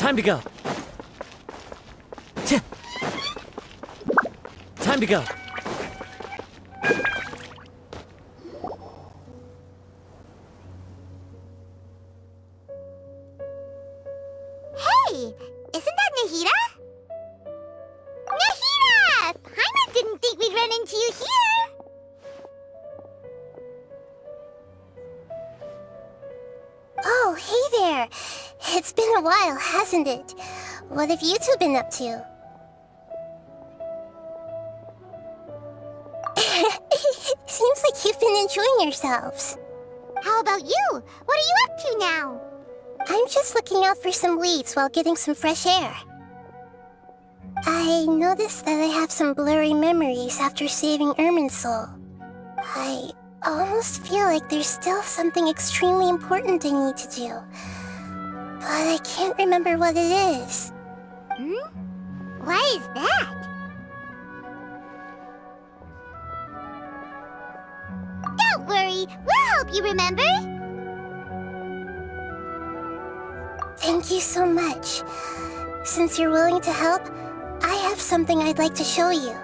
Time to go. Time to go. Hey! Isn't that Nahida? Nahida! Paimon didn't think we'd run into you here! Oh, hey there! It's been a while, hasn't it? What have you two been up to? Seems like you've been enjoying yourselves. How about you? What are you up to now? I'm just looking out for some leads while getting some fresh air. I noticed that I have some blurry memories after saving Irminsul. I almost feel like there's still something extremely important I need to do. But I can't remember what it is. Why is that? Don't worry, we'll help you remember. Thank you so much. Since you're willing to help, I have something I'd like to show you.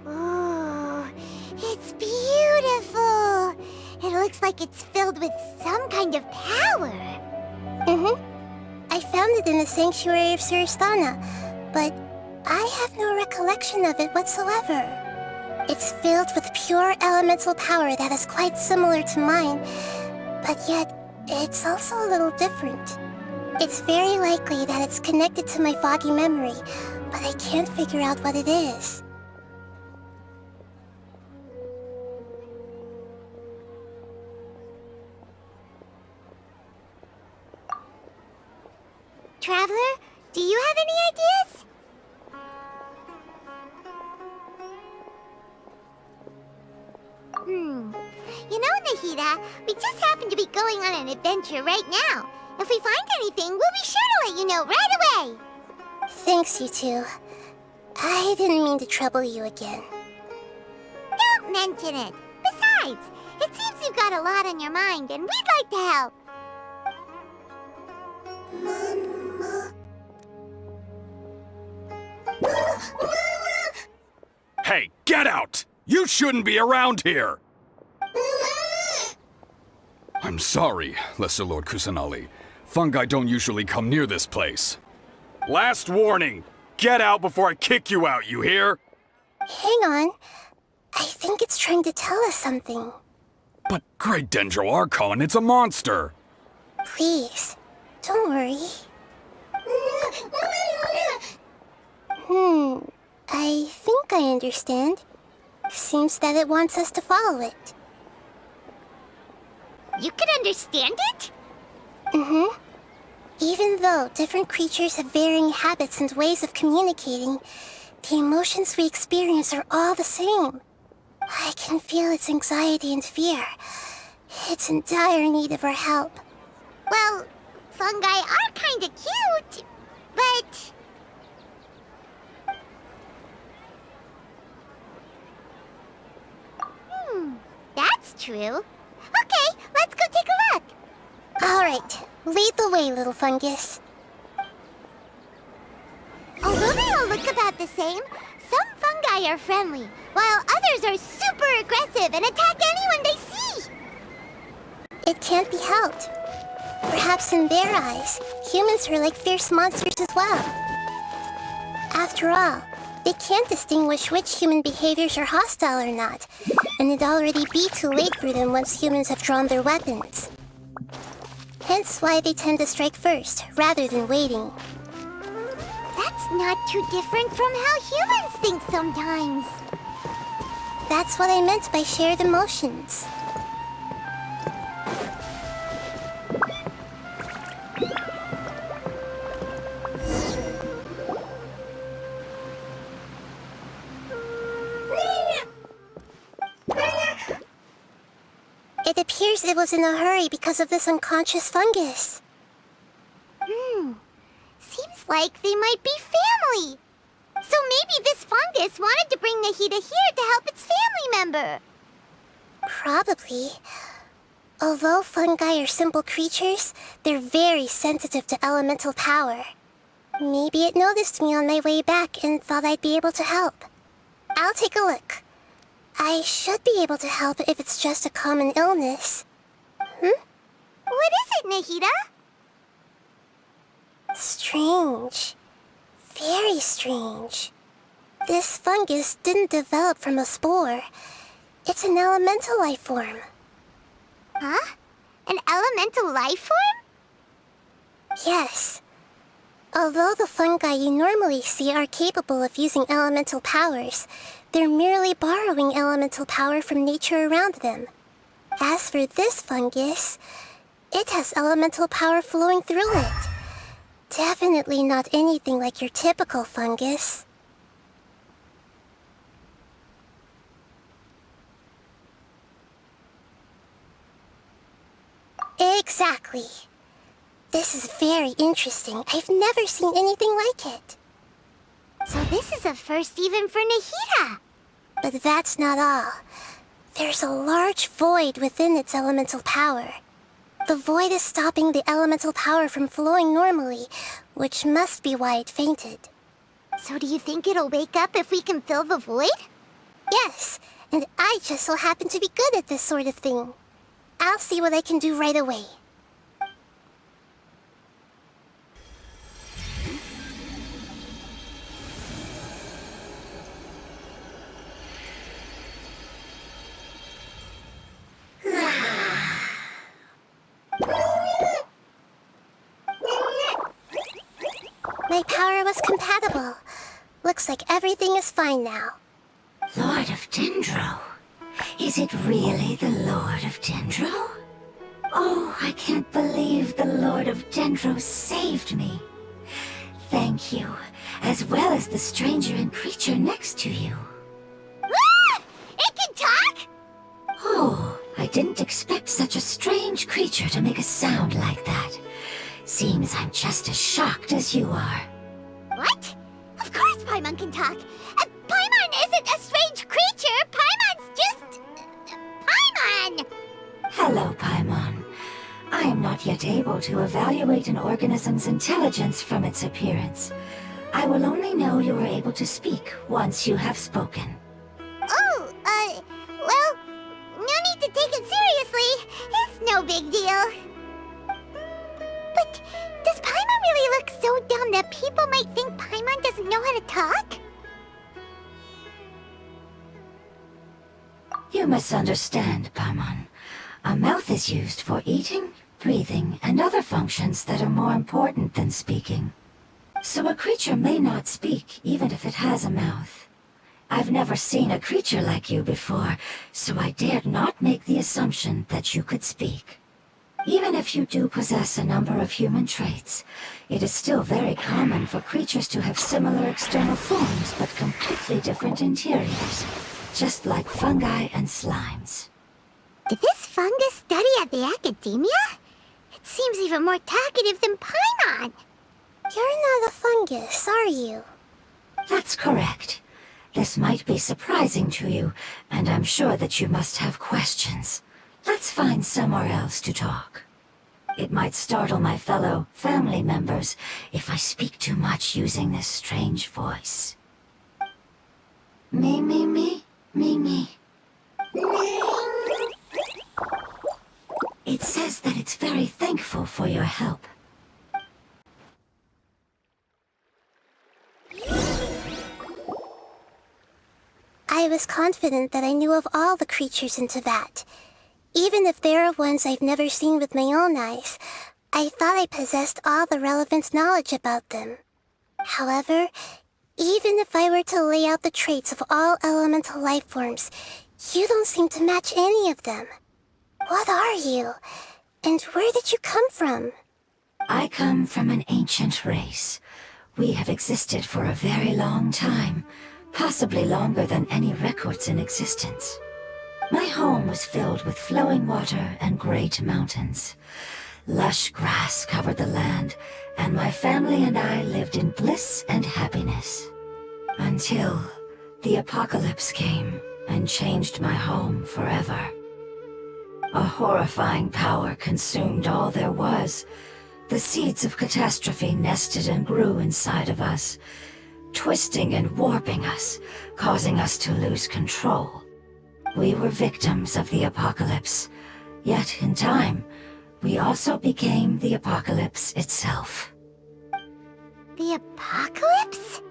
Oh, it's beautiful. It looks like it's filled with some kind of power. I found it in the sanctuary of Suristana, but I have no recollection of it whatsoever. It's filled with pure elemental power that is quite similar to mine, but yet it's also a little different. It's very likely that it's connected to my foggy memory, but I can't figure out what it is. Traveler, do you have any ideas? You know, Nahida, we just happen to be going on an adventure right now. If we find anything, we'll be sure to let you know right away. Thanks, you two. I didn't mean to trouble you again. Don't mention it. Besides, it seems you've got a lot on your mind, and we'd like to help. Hey, get out! You shouldn't be around here! I'm sorry, Lesser Lord Kusanali. Fungi don't usually come near this place. Last warning! Get out before I kick you out, you hear? Hang on. I think it's trying to tell us something. But Great Dendro Archon, it's a monster! Please, don't worry. I think I understand. Seems that it wants us to follow it. You can understand it? Even though different creatures have varying habits and ways of communicating, the emotions we experience are all the same. I can feel its anxiety and fear. It's in dire need of our help. Well, fungi are kinda cute, but... that's true. Okay, let's go take a look. All right, lead the way, little fungus. Although they all look about the same, some fungi are friendly, while others are super aggressive and attack anyone they see. It can't be helped. Perhaps in their eyes, humans are like fierce monsters as well. After all, they can't distinguish which human behaviors are hostile or not, and it'd already be too late for them once humans have drawn their weapons. Hence why they tend to strike first, rather than waiting. That's not too different from how humans think sometimes. That's what I meant by shared emotions. It appears it was in a hurry because of this unconscious fungus. Seems like they might be family. So maybe this fungus wanted to bring Nahida here to help its family member. Probably. Although fungi are simple creatures, they're very sensitive to elemental power. Maybe it noticed me on my way back and thought I'd be able to help. I'll take a look. I should be able to help if it's just a common illness. What is it, Nahida? Strange. Very strange. This fungus didn't develop from a spore. It's an elemental life form. Huh? An elemental life form? Yes. Although the fungi you normally see are capable of using elemental powers, they're merely borrowing elemental power from nature around them. As for this fungus, it has elemental power flowing through it. Definitely not anything like your typical fungus. Exactly. This is very interesting. I've never seen anything like it. So this is a first even for Nahida. But that's not all. There's a large void within its elemental power. The void is stopping the elemental power from flowing normally, which must be why it fainted. So do you think it'll wake up if we can fill the void? Yes, and I just so happen to be good at this sort of thing. I'll see what I can do right away. My power was compatible. Looks like everything is fine now. Lord of Dendro? Is it really the Lord of Dendro? Oh, I can't believe the Lord of Dendro saved me. Thank you, as well as the stranger and creature next to you. Ah! It can talk? Oh, I didn't expect such a strange creature to make a sound like that. Seems I'm just as shocked as you are. What? Of course Paimon can talk. Paimon isn't a strange creature. Paimon's just... Paimon! Hello, Paimon. I am not yet able to evaluate an organism's intelligence from its appearance. I will only know you are able to speak once you have spoken. Oh, well, no need to take it seriously. It's no big deal. But does Paimon really look so dumb that people might think Paimon doesn't know how to talk? You misunderstand, Paimon. A mouth is used for eating, breathing, and other functions that are more important than speaking. So a creature may not speak, even if it has a mouth. I've never seen a creature like you before, so I dared not make the assumption that you could speak. Even if you do possess a number of human traits, it is still very common for creatures to have similar external forms but completely different interiors, just like fungi and slimes. Did this fungus study at the academia? It seems even more talkative than Paimon. You're not a fungus, are you? That's correct. This might be surprising to you, and I'm sure that you must have questions. Let's find somewhere else to talk. It might startle my fellow family members if I speak too much using this strange voice. Me, me, me, me, me. It says that it's very thankful for your help. I was confident that I knew of all the creatures in Teyvat. Even if there are ones I've never seen with my own eyes, I thought I possessed all the relevant knowledge about them. However, even if I were to lay out the traits of all elemental life forms, you don't seem to match any of them. What are you? And where did you come from? I come from an ancient race. We have existed for a very long time, possibly longer than any records in existence. My home was filled with flowing water and great mountains. Lush grass covered the land, and my family and I lived in bliss and happiness. Until The apocalypse came and changed my home forever. A horrifying power consumed all there was. The seeds of catastrophe nested and grew inside of us, twisting and warping us, causing us to lose control. We were victims of the apocalypse, yet in time, we also became the apocalypse itself. The apocalypse?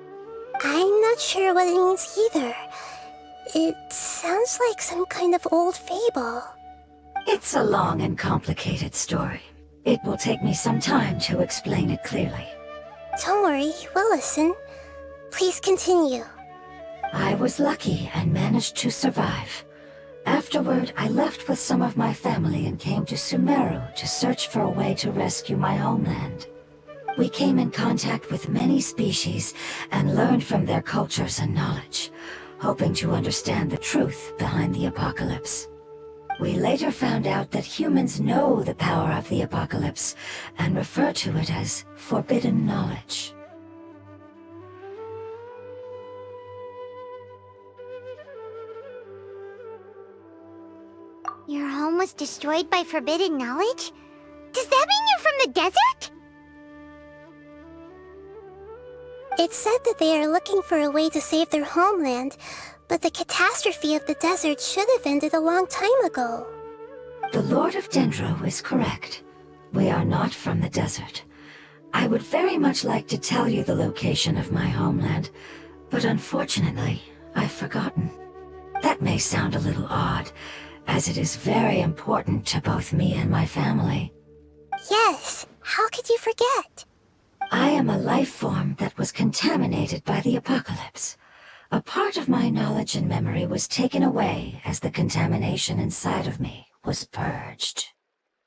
I'm not sure what it means either. It sounds like some kind of old fable. It's a long and complicated story. It will take me some time to explain it clearly. Don't worry, we'll listen. Please continue. I was lucky and managed to survive. Afterward, I left with some of my family and came to Sumeru to search for a way to rescue my homeland. We came in contact with many species and learned from their cultures and knowledge, hoping to understand the truth behind the apocalypse. We later found out that humans know the power of the apocalypse and refer to it as forbidden knowledge. Your home was destroyed by forbidden knowledge? Does that mean you're from the desert? It's said that they are looking for a way to save their homeland, but the catastrophe of the desert should have ended a long time ago. The Lord of Dendro is correct. We are not from the desert. I would very much like to tell you the location of my homeland, but unfortunately, I've forgotten. That may sound a little odd, as it is very important to both me and my family. Yes, how could you forget? I am a life form that was contaminated by the apocalypse. A part of my knowledge and memory was taken away as the contamination inside of me was purged.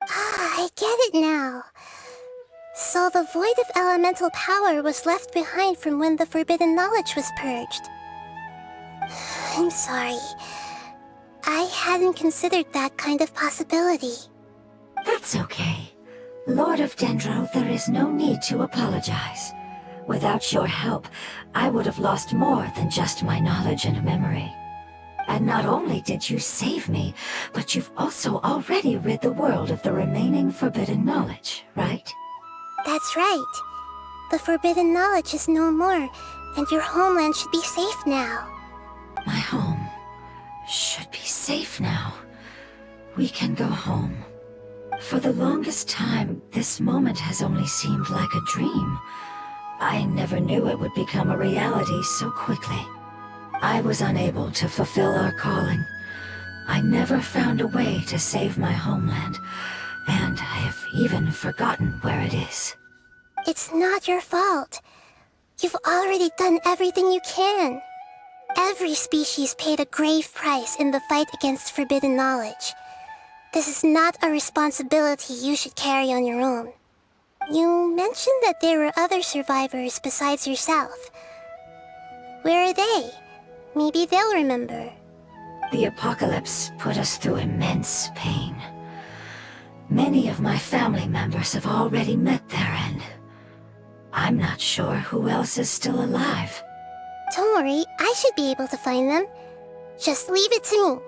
Ah, I get it now. So the void of elemental power was left behind from when the forbidden knowledge was purged. I'm sorry. I hadn't considered that kind of possibility. That's okay. Lord of Dendro, there is no need to apologize. Without your help, I would have lost more than just my knowledge and memory. And not only did you save me, but you've also already rid the world of the remaining forbidden knowledge, right? That's right. The forbidden knowledge is no more, and your homeland should be safe now. My home should be safe now. We can go home. For the longest time, this moment has only seemed like a dream. I never knew it would become a reality so quickly. I was unable to fulfill our calling. I never found a way to save my homeland, and I have even forgotten where it is. It's not your fault. You've already done everything you can. Every species paid a grave price in the fight against forbidden knowledge. This is not a responsibility you should carry on your own. You mentioned that there were other survivors besides yourself. Where are they? Maybe they'll remember. The apocalypse put us through immense pain. Many of my family members have already met their end. I'm not sure who else is still alive. Don't worry, I should be able to find them. Just leave it to me.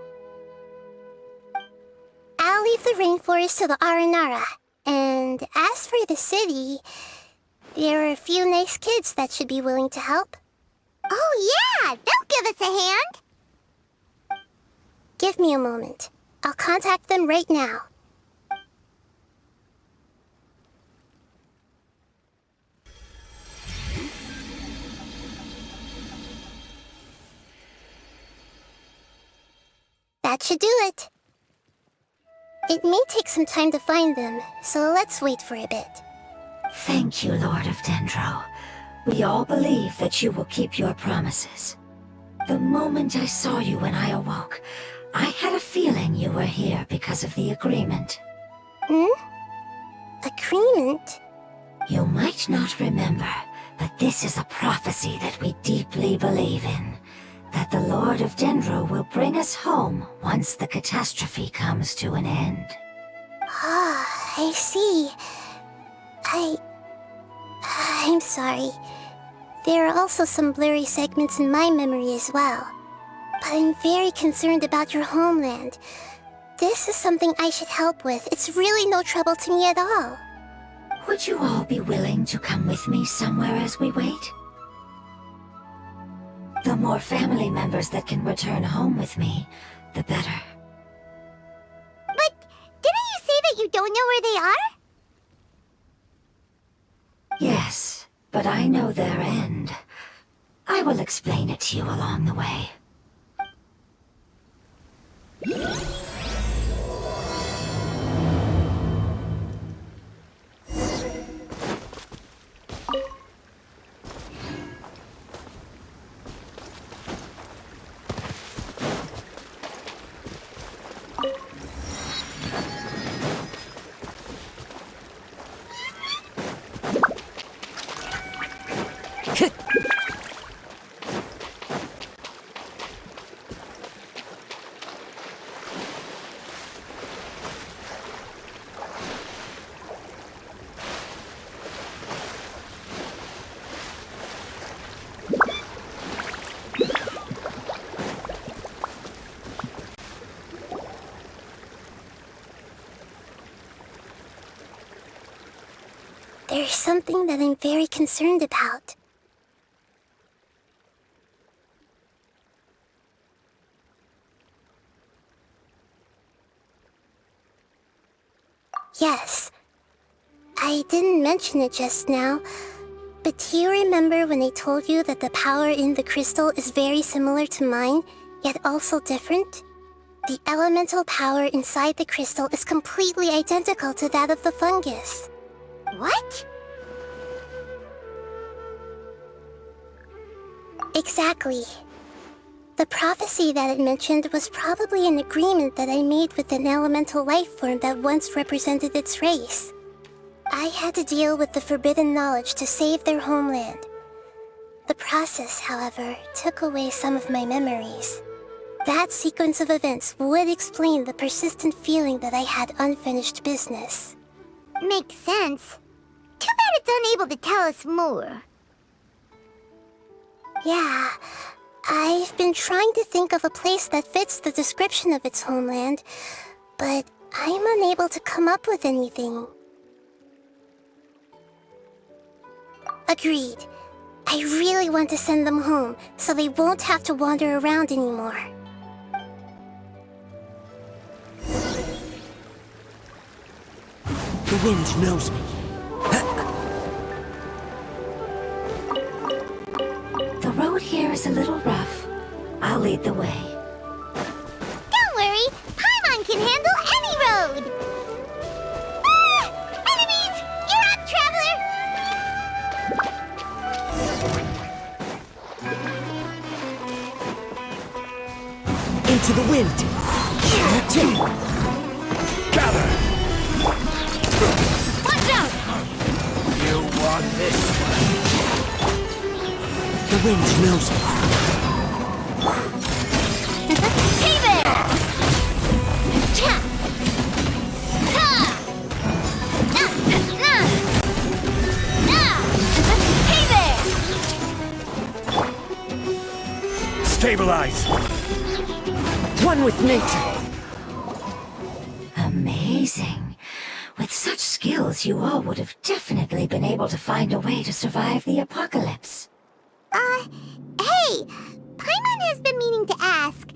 I'll leave the rainforest to the Aranara. And as for the city, there are a few nice kids that should be willing to help. Oh yeah, they'll give us a hand. Give me a moment. I'll contact them right now. That should do it. It may take some time to find them, so let's wait for a bit. Thank you, Lord of Dendro. We all believe that you will keep your promises. The moment I saw you when I awoke, I had a feeling you were here because of the agreement. Agreement? You might not remember, but this is a prophecy that we deeply believe in. That the Lord of Dendro will bring us home once the catastrophe comes to an end. Ah, I see. I'm sorry. There are also some blurry segments in my memory as well. But I'm very concerned about your homeland. This is something I should help with. It's really no trouble to me at all. Would you all be willing to come with me somewhere as we wait? The more family members that can return home with me, the better. But didn't you say that you don't know where they are? Yes, but I know their end. I will explain it to you along the way. There's something that I'm very concerned about. Yes, I didn't mention it just now, but do you remember when I told you that the power in the crystal is very similar to mine, yet also different? The elemental power inside the crystal is completely identical to that of the fungus. What? Exactly. The prophecy that it mentioned was probably an agreement that I made with an elemental life form that once represented its race. I had to deal with the forbidden knowledge to save their homeland. The process, however, took away some of my memories. That sequence of events would explain the persistent feeling that I had unfinished business. Makes sense. Too bad it's unable to tell us more. Yeah, I've been trying to think of a place that fits the description of its homeland, but I'm unable to come up with anything. Agreed. I really want to send them home, so they won't have to wander around anymore. The wind knows me. The road here is a little rough. I'll lead the way. Don't worry, Paimon can handle any road! Ah! Enemies! You're up, traveler! Into the wind. Gather! Watch out! You want this one? The wind knows me. Hey there! Cha! Ha! Na! Na! Na! Hey there! Stabilize! One with nature. Amazing. With such skills, you all would have definitely been able to find a way to survive the apocalypse. Hey! Paimon has been meaning to ask.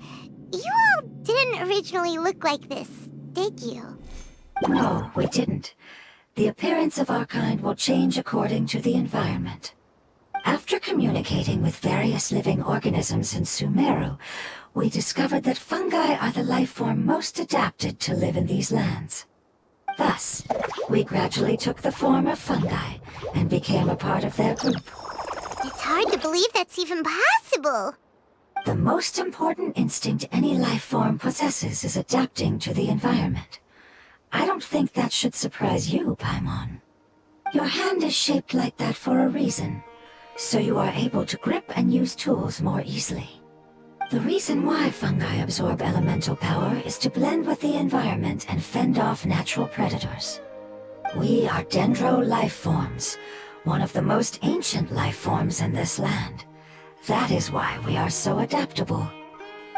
You all didn't originally look like this, did you? No, we didn't. The appearance of our kind will change according to the environment. After communicating with various living organisms in Sumeru, we discovered that fungi are the life form most adapted to live in these lands. Thus, we gradually took the form of fungi and became a part of their group. It's hard to believe that's even possible. The most important instinct any life form possesses is adapting to the environment. I don't think that should surprise you, Paimon. Your hand is shaped like that for a reason, so you are able to grip and use tools more easily. The reason why fungi absorb elemental power is to blend with the environment and fend off natural predators. We are dendro life forms, one of the most ancient life forms in this land. That is why we are so adaptable.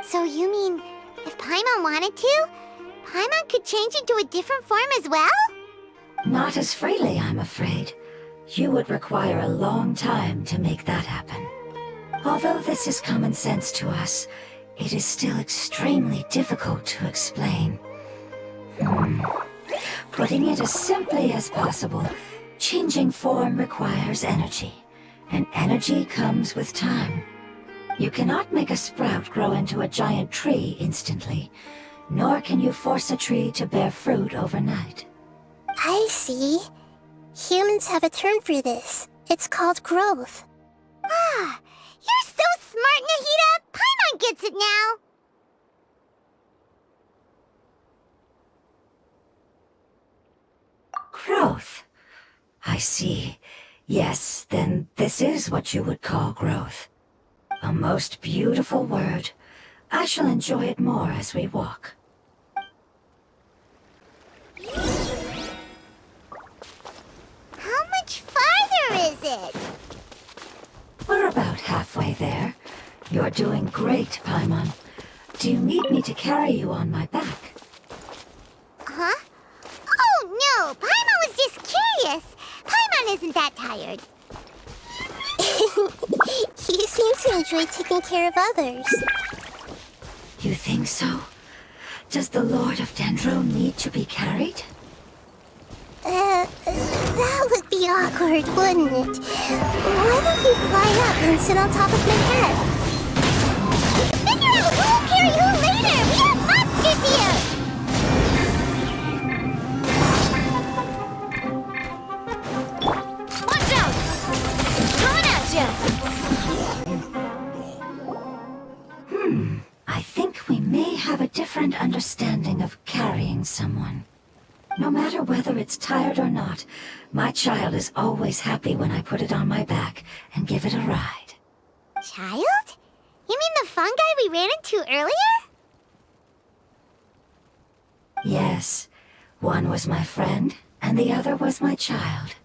So you mean, if Paimon wanted to, Paimon could change into a different form as well? Not as freely, I'm afraid. You would require a long time to make that happen. Although this is common sense to us, it is still extremely difficult to explain. Putting it as simply as possible, changing form requires energy, and energy comes with time. You cannot make a sprout grow into a giant tree instantly, nor can you force a tree to bear fruit overnight. I see. Humans have a term for this. It's called growth. Ah, you're so smart, Nahida! Paimon gets it now! Growth. I see. Yes, then this is what you would call growth. A most beautiful word. I shall enjoy it more as we walk. How much farther is it? We're about halfway there. You're doing great, Paimon. Do you need me to carry you on my back? Huh? Oh no, Paimon was just curious. Paimon isn't that tired. He seems to enjoy taking care of others. You think so? Does the Lord of Dendro need to be carried? That would be awkward, wouldn't it? Why don't you fly up and sit on top of my head? Figure out who'll carry who later! We have monsters here! Watch out! Coming at you! I think we may have a different understanding of carrying someone. No matter whether it's tired or not, my child is always happy when I put it on my back and give it a ride. Child? You mean the fungi we ran into earlier? Yes, one was my friend, and the other was my child.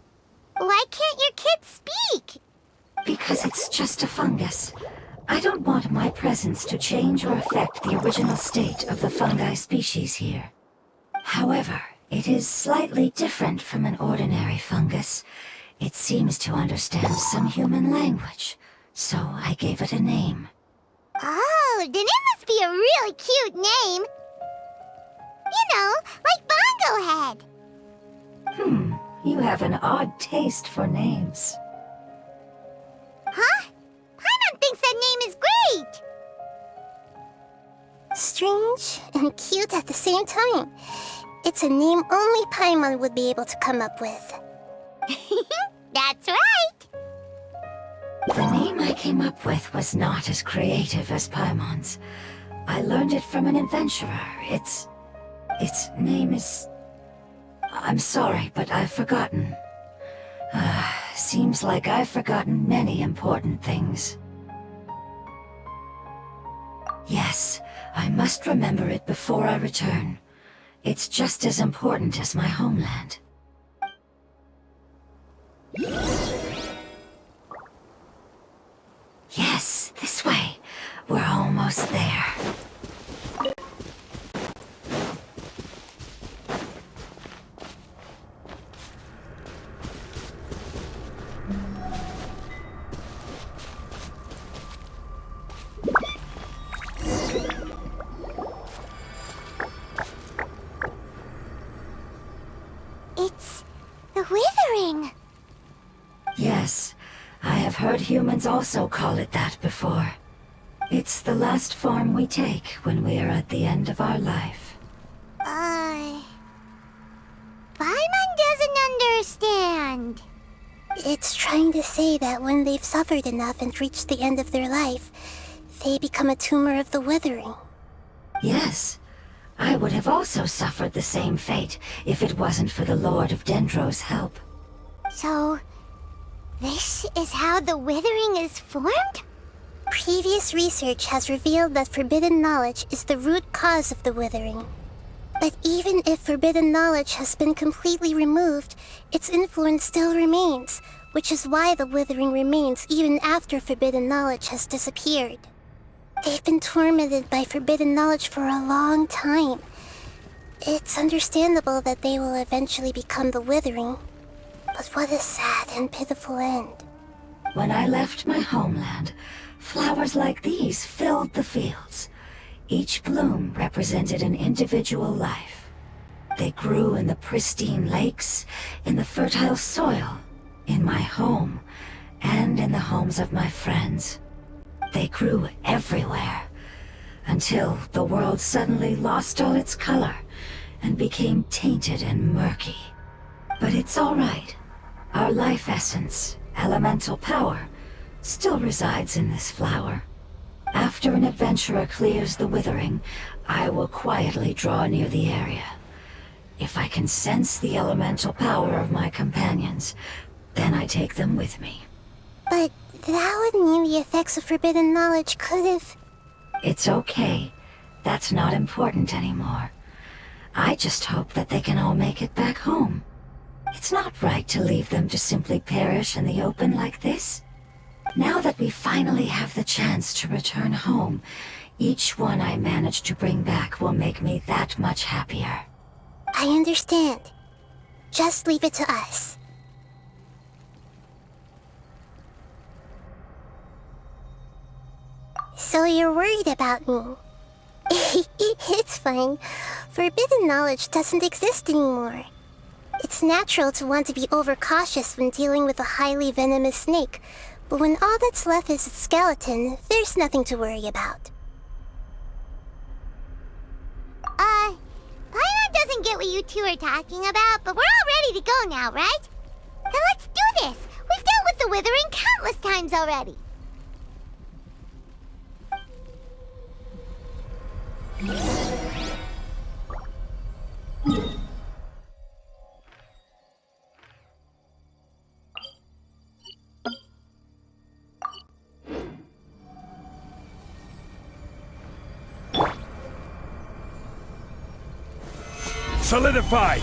Why can't your kid speak? Because it's just a fungus. I don't want my presence to change or affect the original state of the fungi species here. However, it is slightly different from an ordinary fungus. It seems to understand some human language, so I gave it a name. Oh, then it must be a really cute name. You know, like Bongo Head. You have an odd taste for names. Huh? Paimon thinks that name is great. Strange and cute at the same time. It's a name only Paimon would be able to come up with. That's right. The name I came up with was not as creative as Paimon's. I learned it from an adventurer. Its name is... I'm sorry, but I've forgotten. Seems like I've forgotten many important things. Yes, I must remember it before I return. It's just as important as my homeland. Yes, this way. We're almost there. It's the withering. Yes, I have heard humans also call it that before. It's the last form we take when we are at the end of our life. Paimon doesn't understand. It's trying to say that when they've suffered enough and reached the end of their life, they become a tumor of the withering. Yes, I would have also suffered the same fate if it wasn't for the Lord of Dendro's help. So, this is how the withering is formed? Previous research has revealed that forbidden knowledge is the root cause of the withering. But even if forbidden knowledge has been completely removed, its influence still remains, which is why the Withering remains even after forbidden knowledge has disappeared. They've been tormented by forbidden knowledge for a long time. It's understandable that they will eventually become the Withering. But what a sad and pitiful end. When I left my homeland, flowers like these filled the fields. Each bloom represented an individual life. They grew in the pristine lakes, in the fertile soil, in my home, and in the homes of my friends. They grew everywhere, until the world suddenly lost all its color and became tainted and murky. But it's all right. Our life essence, elemental power, still resides in this flower. After an adventurer clears the Withering, I will quietly draw near the area. If I can sense the elemental power of my companions, then I take them with me. But that would mean the effects of forbidden knowledge could have... It's okay. That's not important anymore. I just hope that they can all make it back home. It's not right to leave them to simply perish in the open like this. Now that we finally have the chance to return home, each one I manage to bring back will make me that much happier. I understand. Just leave it to us. So you're worried about me? It's fine. Forbidden knowledge doesn't exist anymore. It's natural to want to be overcautious when dealing with a highly venomous snake, but when all that's left is its skeleton, there's nothing to worry about. Paimon doesn't get what you two are talking about, but we're all ready to go now, right? Then let's do this! We've dealt with the Withering countless times already! Solidify!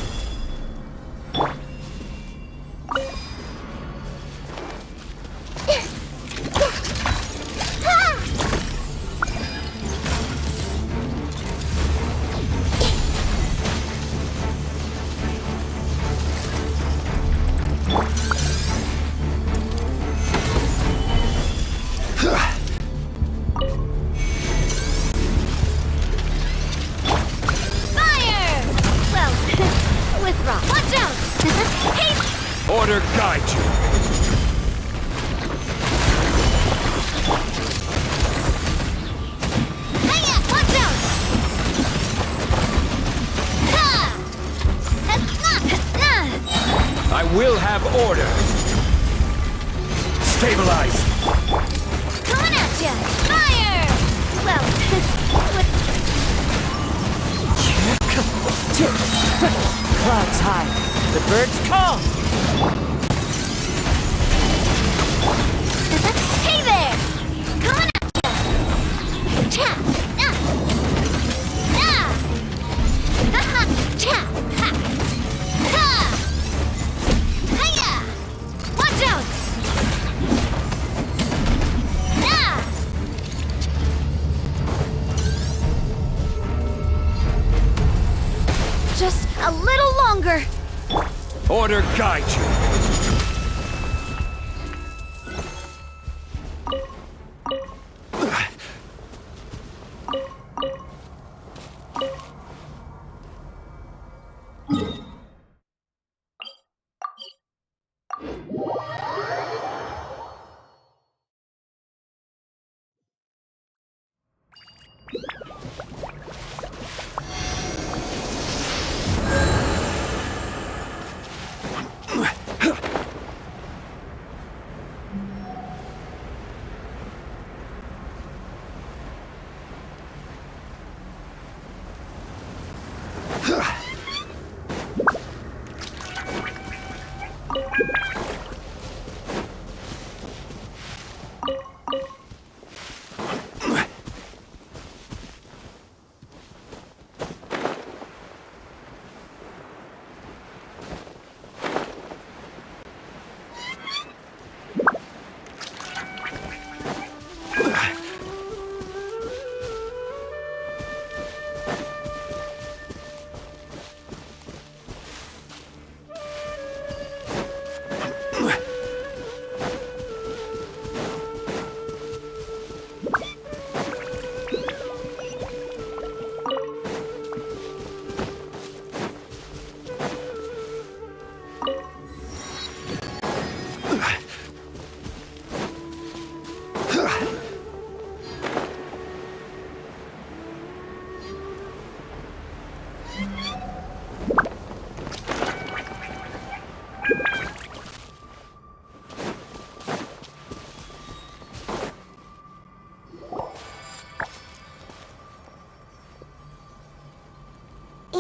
Order guide you. Hiya! Watch out! I will have order. Stabilize. Coming at ya! Fire! Well, Clouds high. The birds call. hey there! Coming at ya! Cha! Ha ha! Cha! Ha! Ha! Hiya! Watch out! Just a little longer. Order guide you.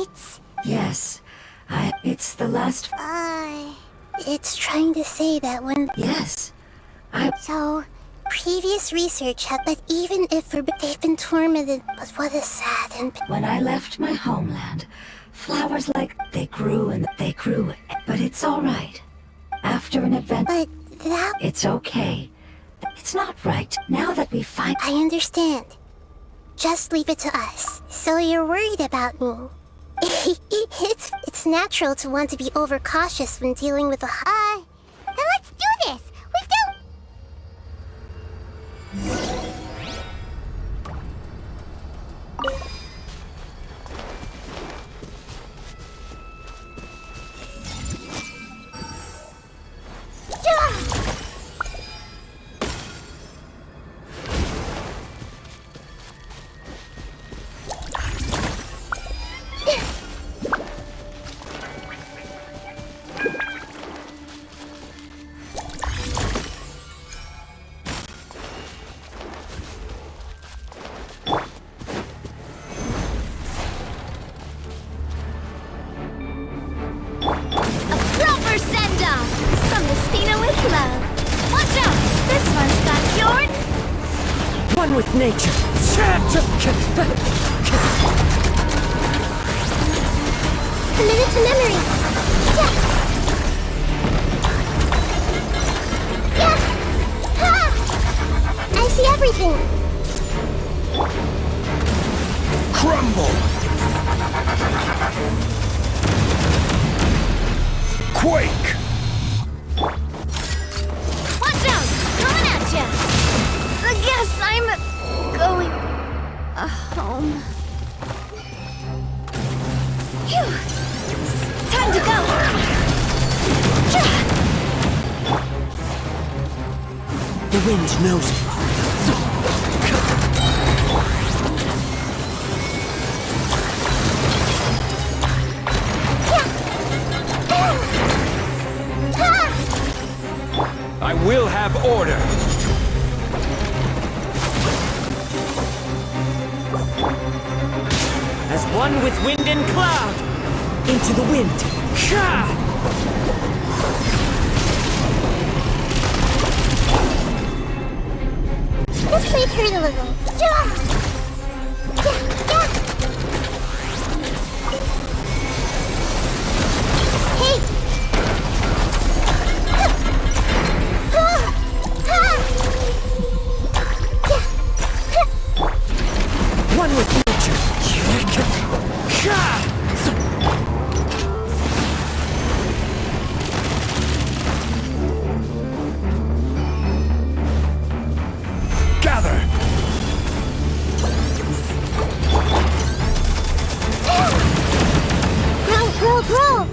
It's... Yes. It's the last... It's trying to say that when... Yes. So, previous research had that even if they've been tormented, but what a sad and... When I left my homeland, flowers like they grew, but it's all right. After an event... But that... It's okay. It's not right, now that we find... I understand. Just leave it to us. So you're worried about me. It's natural to want to be overcautious when dealing with a... Then let's do this! We've done... Proper send-off from the Spina with love. Watch out! This one's got cured. One with nature. Committed to memory. Yeah. Ha! I see everything. Crumble! Quake! Watch out! Coming at ya! I guess I'm going home. Phew! Time to go! The wind knows it. I will have order! As one with wind and cloud. Into the wind. Let's make her a little. Hey! One with nature. Gather! Grow!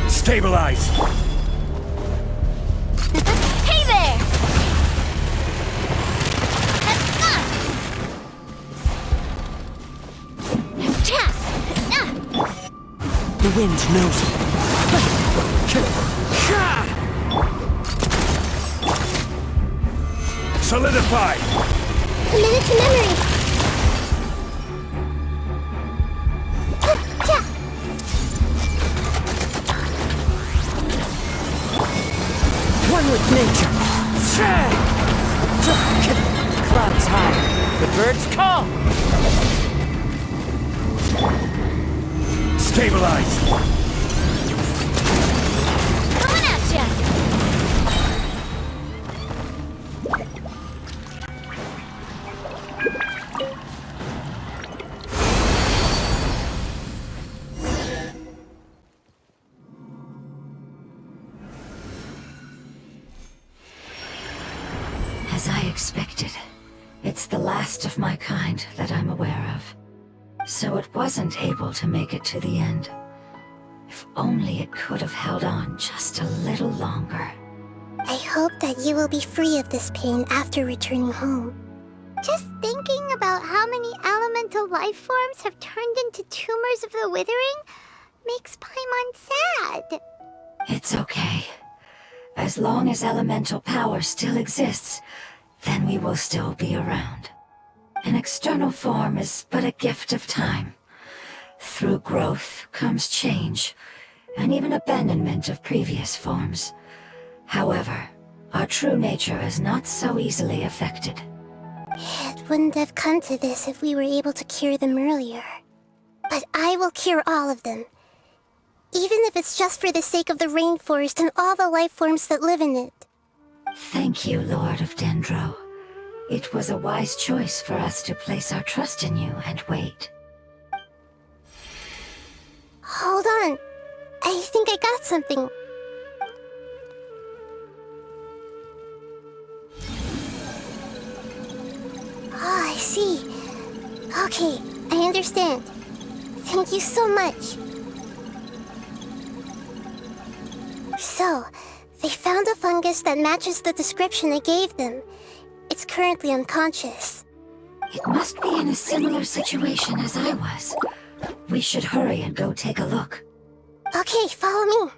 Stabilize! Hey there! The wind knows it. Solidify! Committed to memory. One with nature. Clouds high. The birds call. Stabilize! Coming at ya! As I expected, it's the last of my kind that I'm aware of. So it wasn't able to make it to the end. If only it could have held on just a little longer. I hope that you will be free of this pain after returning home. Just thinking about how many elemental life forms have turned into tumors of the withering makes Paimon sad. It's okay. As long as elemental power still exists, then we will still be around. An external form is but a gift of time. Through growth comes change, and even abandonment of previous forms. However, our true nature is not so easily affected. It wouldn't have come to this if we were able to cure them earlier. But I will cure all of them. Even if it's just for the sake of the rainforest and all the life forms that live in it. Thank you, Lord of Dendro. It was a wise choice for us to place our trust in you and wait. Hold on. I think I got something. Oh, I see. Okay, I understand. Thank you so much. So, they found a fungus that matches the description I gave them. It's currently unconscious. It must be in a similar situation as I was. We should hurry and go take a look. Okay, follow me.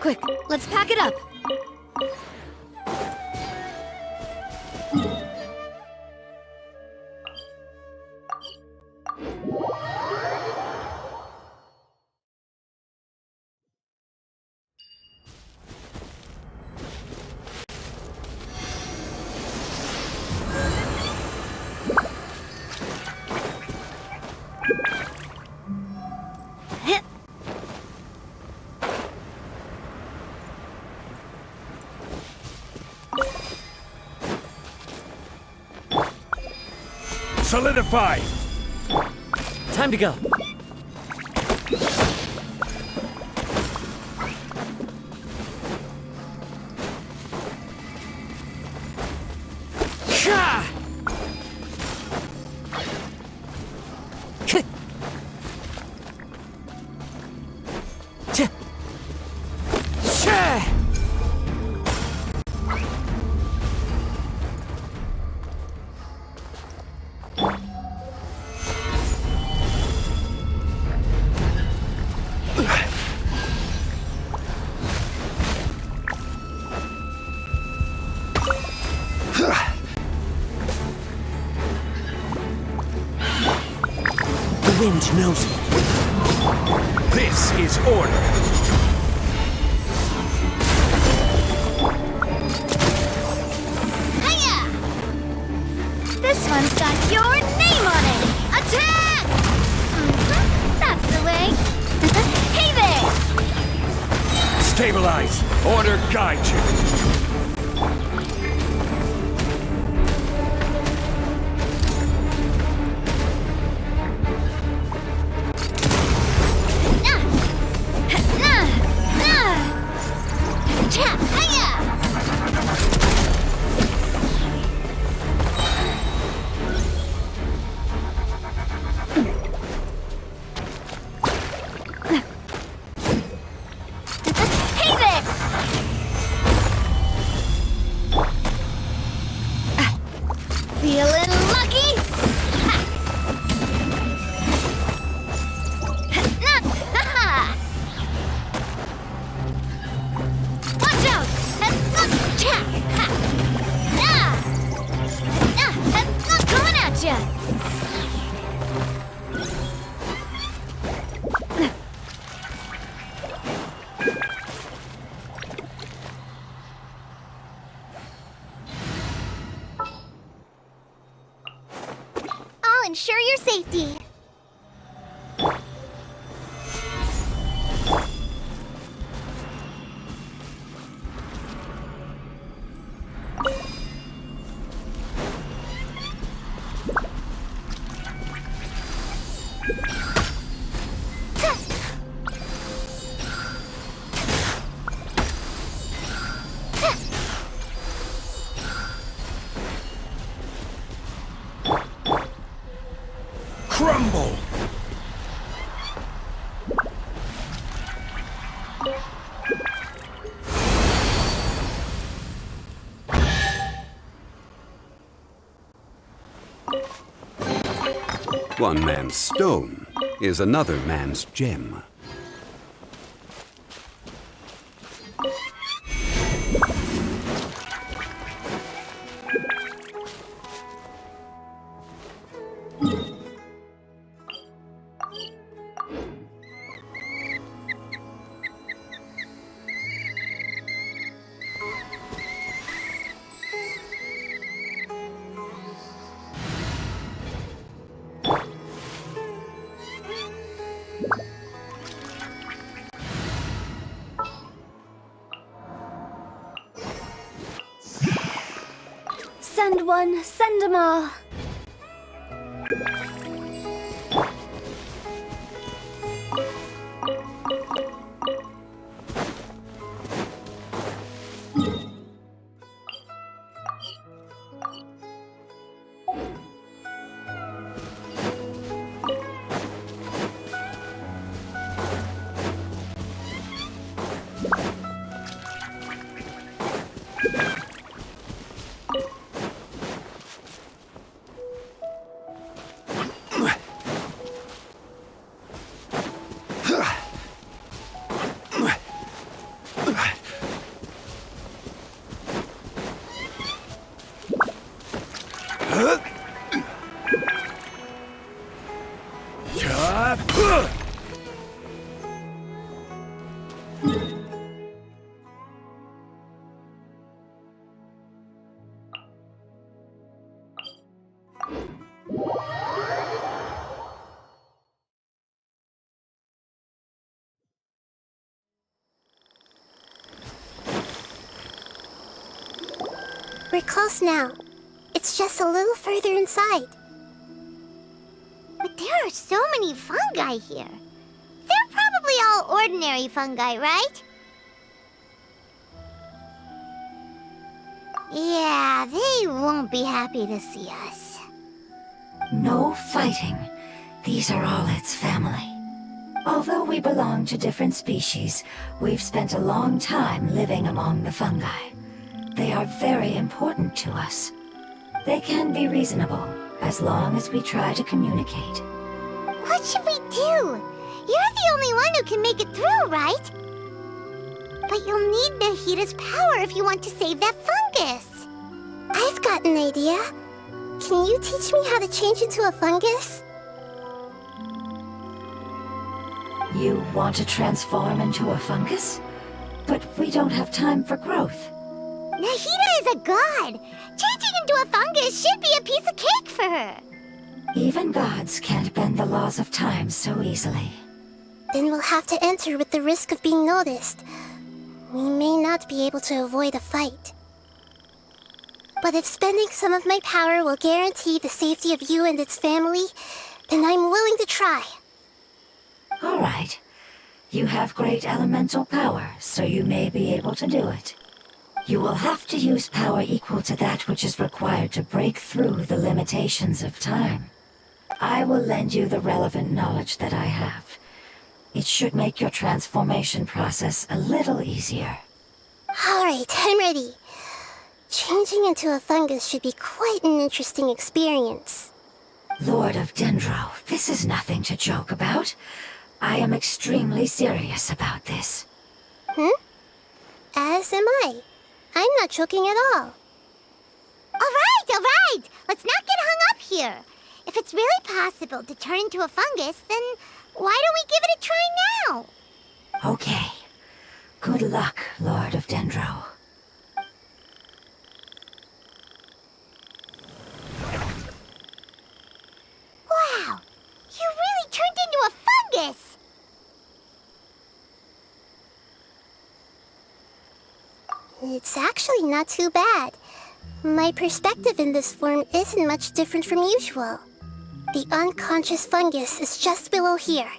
Quick, let's pack it up. Solidify! Time to go. The wind knows it. This is order. Hiya! This one's got your name on it! Attack! That's the way. Hey there! Stabilize. Order guide you. Feeling lucky? Watch out! Coming at ya! I'll ensure your safety. Crumble! One man's stone is another man's gem. Send one, send 'em all. We're close now. It's just a little further inside. But there are so many fungi here. They're probably all ordinary fungi, right? Yeah, they won't be happy to see us. No fighting. These are all its family. Although we belong to different species, we've spent a long time living among the fungi. They are very important to us. They can be reasonable, as long as we try to communicate. What should we do? You're the only one who can make it through, right? But you'll need Nahida's power if you want to save that fungus. I've got an idea. Can you teach me how to change into a fungus? You want to transform into a fungus? But we don't have time for growth. Nahida is a god. Changing into a fungus should be a piece of cake for her. Even gods can't bend the laws of time so easily. Then we'll have to enter with the risk of being noticed. We may not be able to avoid a fight. But if spending some of my power will guarantee the safety of you and its family, then I'm willing to try. All right. You have great elemental power, so you may be able to do it. You will have to use power equal to that which is required to break through the limitations of time. I will lend you the relevant knowledge that I have. It should make your transformation process a little easier. All right, I'm ready. Changing into a fungus should be quite an interesting experience. Lord of Dendro, this is nothing to joke about. I am extremely serious about this. As am I. I'm not joking at all. All right. Let's not get hung up here. If it's really possible to turn into a fungus, then why don't we give it a try now? Okay. Good luck, Lord of Dendro. Wow! You really turned into a fungus! It's actually not too bad. My perspective in this form isn't much different from usual. The unconscious fungus is just below here.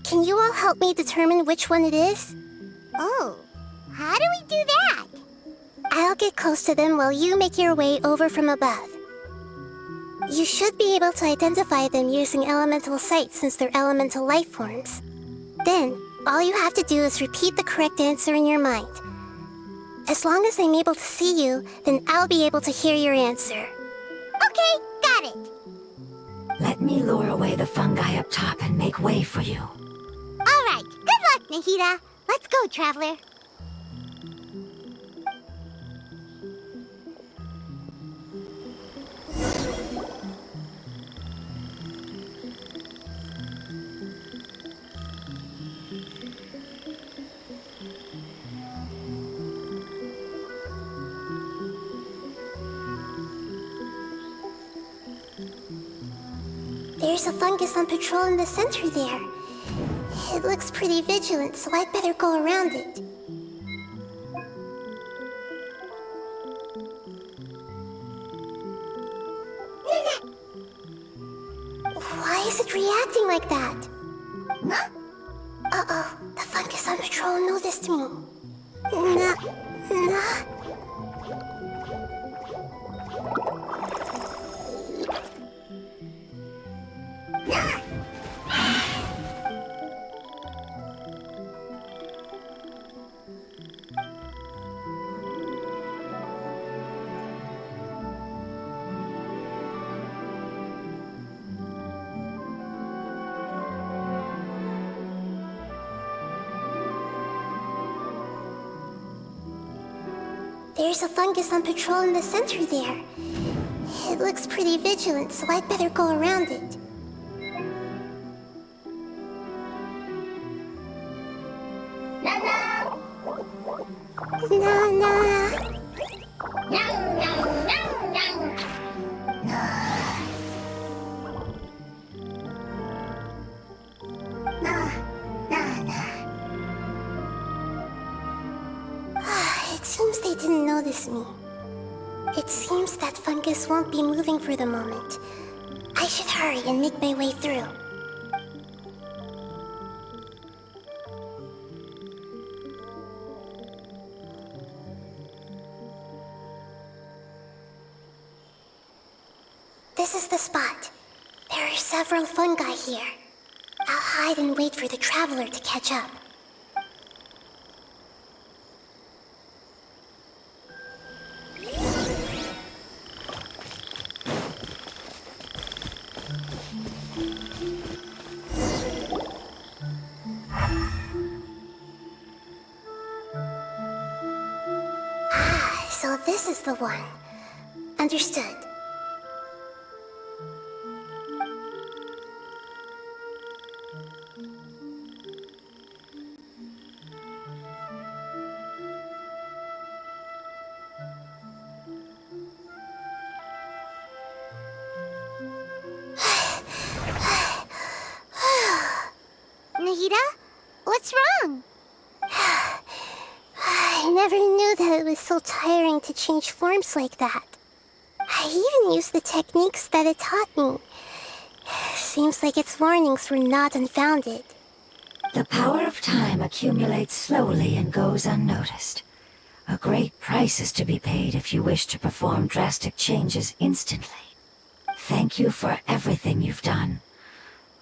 Can you all help me determine which one it is? Oh, how do we do that? I'll get close to them while you make your way over from above. You should be able to identify them using elemental sight since they're elemental life forms. Then, all you have to do is repeat the correct answer in your mind. As long as I'm able to see you, then I'll be able to hear your answer. Okay, got it. Let me lure away the fungi up top and make way for you. Alright, good luck, Nahida. Let's go, Traveler. There's a fungus on patrol in the center there. It looks pretty vigilant, so I'd better go around it. Why is it reacting like that? Uh-oh, the fungus on patrol noticed me. There's a fungus on patrol in the center there. It looks pretty vigilant, so I'd better go around it. It seems they didn't notice me. It seems that fungus won't be moving for the moment. I should hurry and make my way through. This is the spot. There are several fungi here. I'll hide and wait for the traveler to catch up. So this is the one. Understood. Nahida? What's wrong? I never knew that it was so tiring to change forms like that. I even used the techniques that it taught me. Seems like its warnings were not unfounded. The power of time accumulates slowly and goes unnoticed. A great price is to be paid if you wish to perform drastic changes instantly. Thank you for everything you've done.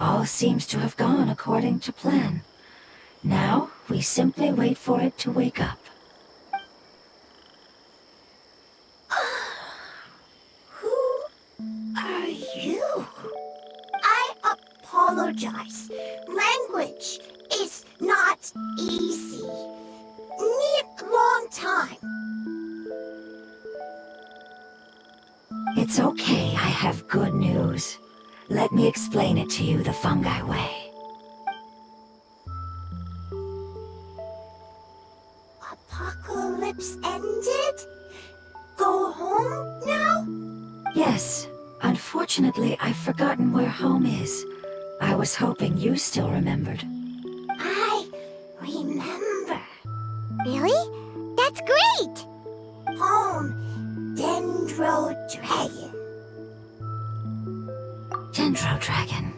All seems to have gone according to plan. Now, we simply wait for it to wake up. Who are you? I apologize. Language is not easy. Need long time. It's okay, I have good news. Let me explain it to you the fungi way. Apocalypse ended? Go home now? Yes. Unfortunately, I've forgotten where home is. I was hoping you still remembered. I remember. Really? That's great! Home, Dendro Dragon. Dendro Dragon.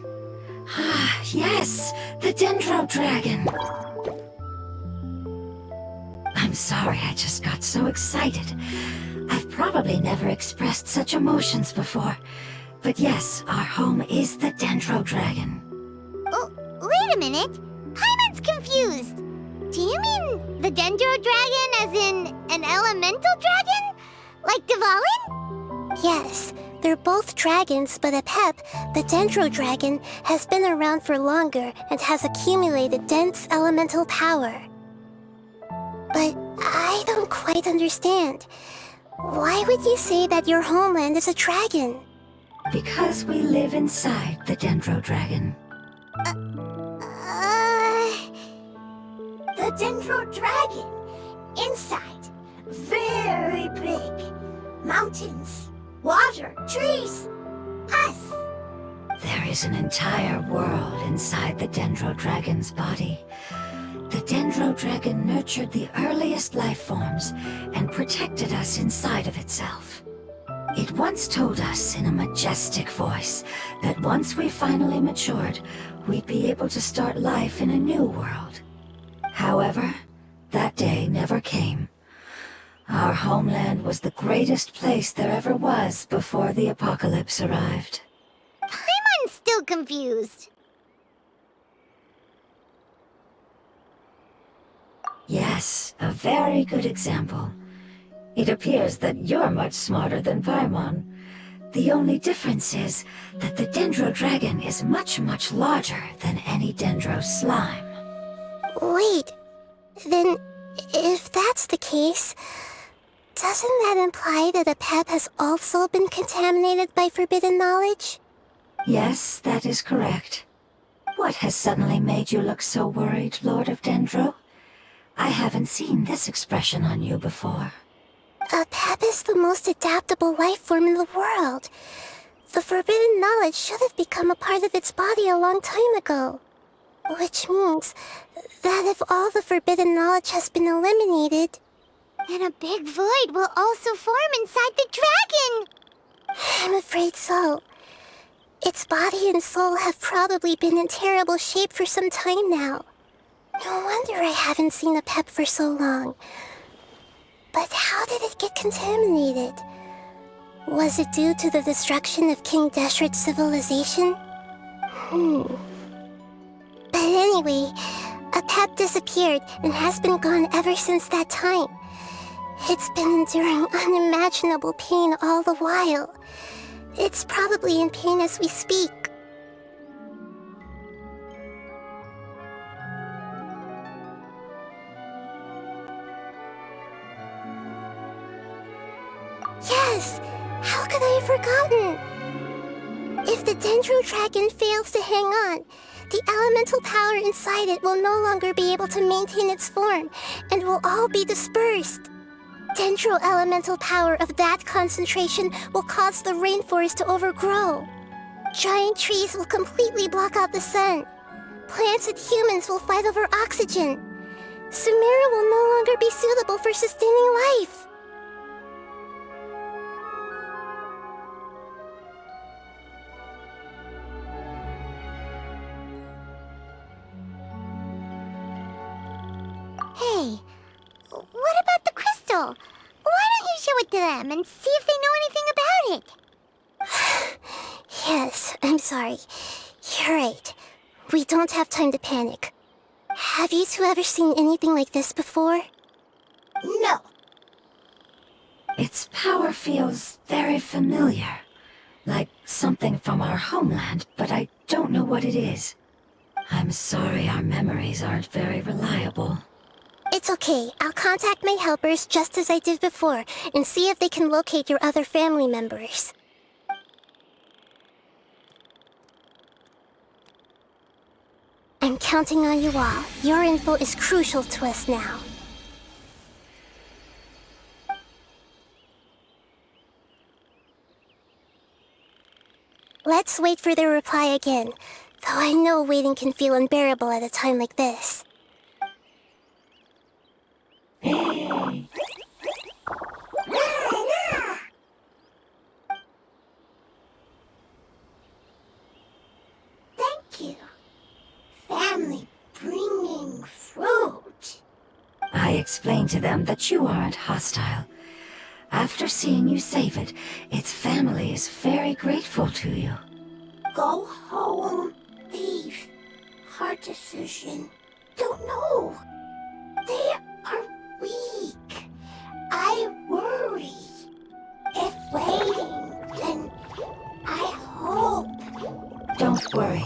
Ah, yes! The Dendro Dragon! I'm sorry, I just got so excited. I've probably never expressed such emotions before. But yes, our home is the Dendro Dragon. Oh, wait a minute. Paimon's confused. Do you mean the Dendro Dragon as in an elemental dragon? Like Dvalin? Yes, They're both dragons, but Apep, the Dendro Dragon, has been around for longer and has accumulated dense elemental power. But I don't quite understand. Why would you say that your homeland is a dragon? Because we live inside the Dendro Dragon. The Dendro Dragon. Inside. Very big. Mountains. Water. Trees. Us. There is an entire world inside the Dendro Dragon's body. The Dendro Dragon nurtured the earliest life forms and protected us inside of itself. It once told us in a majestic voice that once we finally matured, we'd be able to start life in a new world. However, that day never came. Our homeland was the greatest place there ever was before the apocalypse arrived. I'm still confused. Yes, a very good example. It appears that you're much smarter than Paimon. The only difference is that the Dendro Dragon is much, much larger than any Dendro slime. Wait, then if that's the case, doesn't that imply that Apep has also been contaminated by forbidden knowledge? Yes, that is correct. What has suddenly made you look so worried, Lord of Dendro? I haven't seen this expression on you before. Apep is the most adaptable life form in the world. The forbidden knowledge should have become a part of its body a long time ago. Which means that if all the forbidden knowledge has been eliminated, then a big void will also form inside the dragon! I'm afraid so. Its body and soul have probably been in terrible shape for some time now. No wonder I haven't seen Apep for so long. But how did it get contaminated? Was it due to the destruction of King Deshret's civilization? But anyway, Apep disappeared and has been gone ever since that time. It's been enduring unimaginable pain all the while. It's probably in pain as we speak. Yes! How could I have forgotten? If the Dendro Dragon fails to hang on, the elemental power inside it will no longer be able to maintain its form, and will all be dispersed. Dendro elemental power of that concentration will cause the rainforest to overgrow. Giant trees will completely block out the sun. Plants and humans will fight over oxygen. Sumeru will no longer be suitable for sustaining life. Hey, what about the crystal? Why don't you show it to them and see if they know anything about it? Yes, I'm sorry. You're right. We don't have time to panic. Have you two ever seen anything like this before? No. Its power feels very familiar. Like something from our homeland, but I don't know what it is. I'm sorry our memories aren't very reliable. It's okay. I'll contact my helpers just as I did before and see if they can locate your other family members. I'm counting on you all. Your info is crucial to us now. Let's wait for their reply again, though I know waiting can feel unbearable at a time like this. Thank you. Family bringing fruit. I explained to them that you aren't hostile. After seeing you save it, its family is very grateful to you. Go home. Leave. Hard decision. Don't know. They are weak. I worry. If waiting, then Don't worry.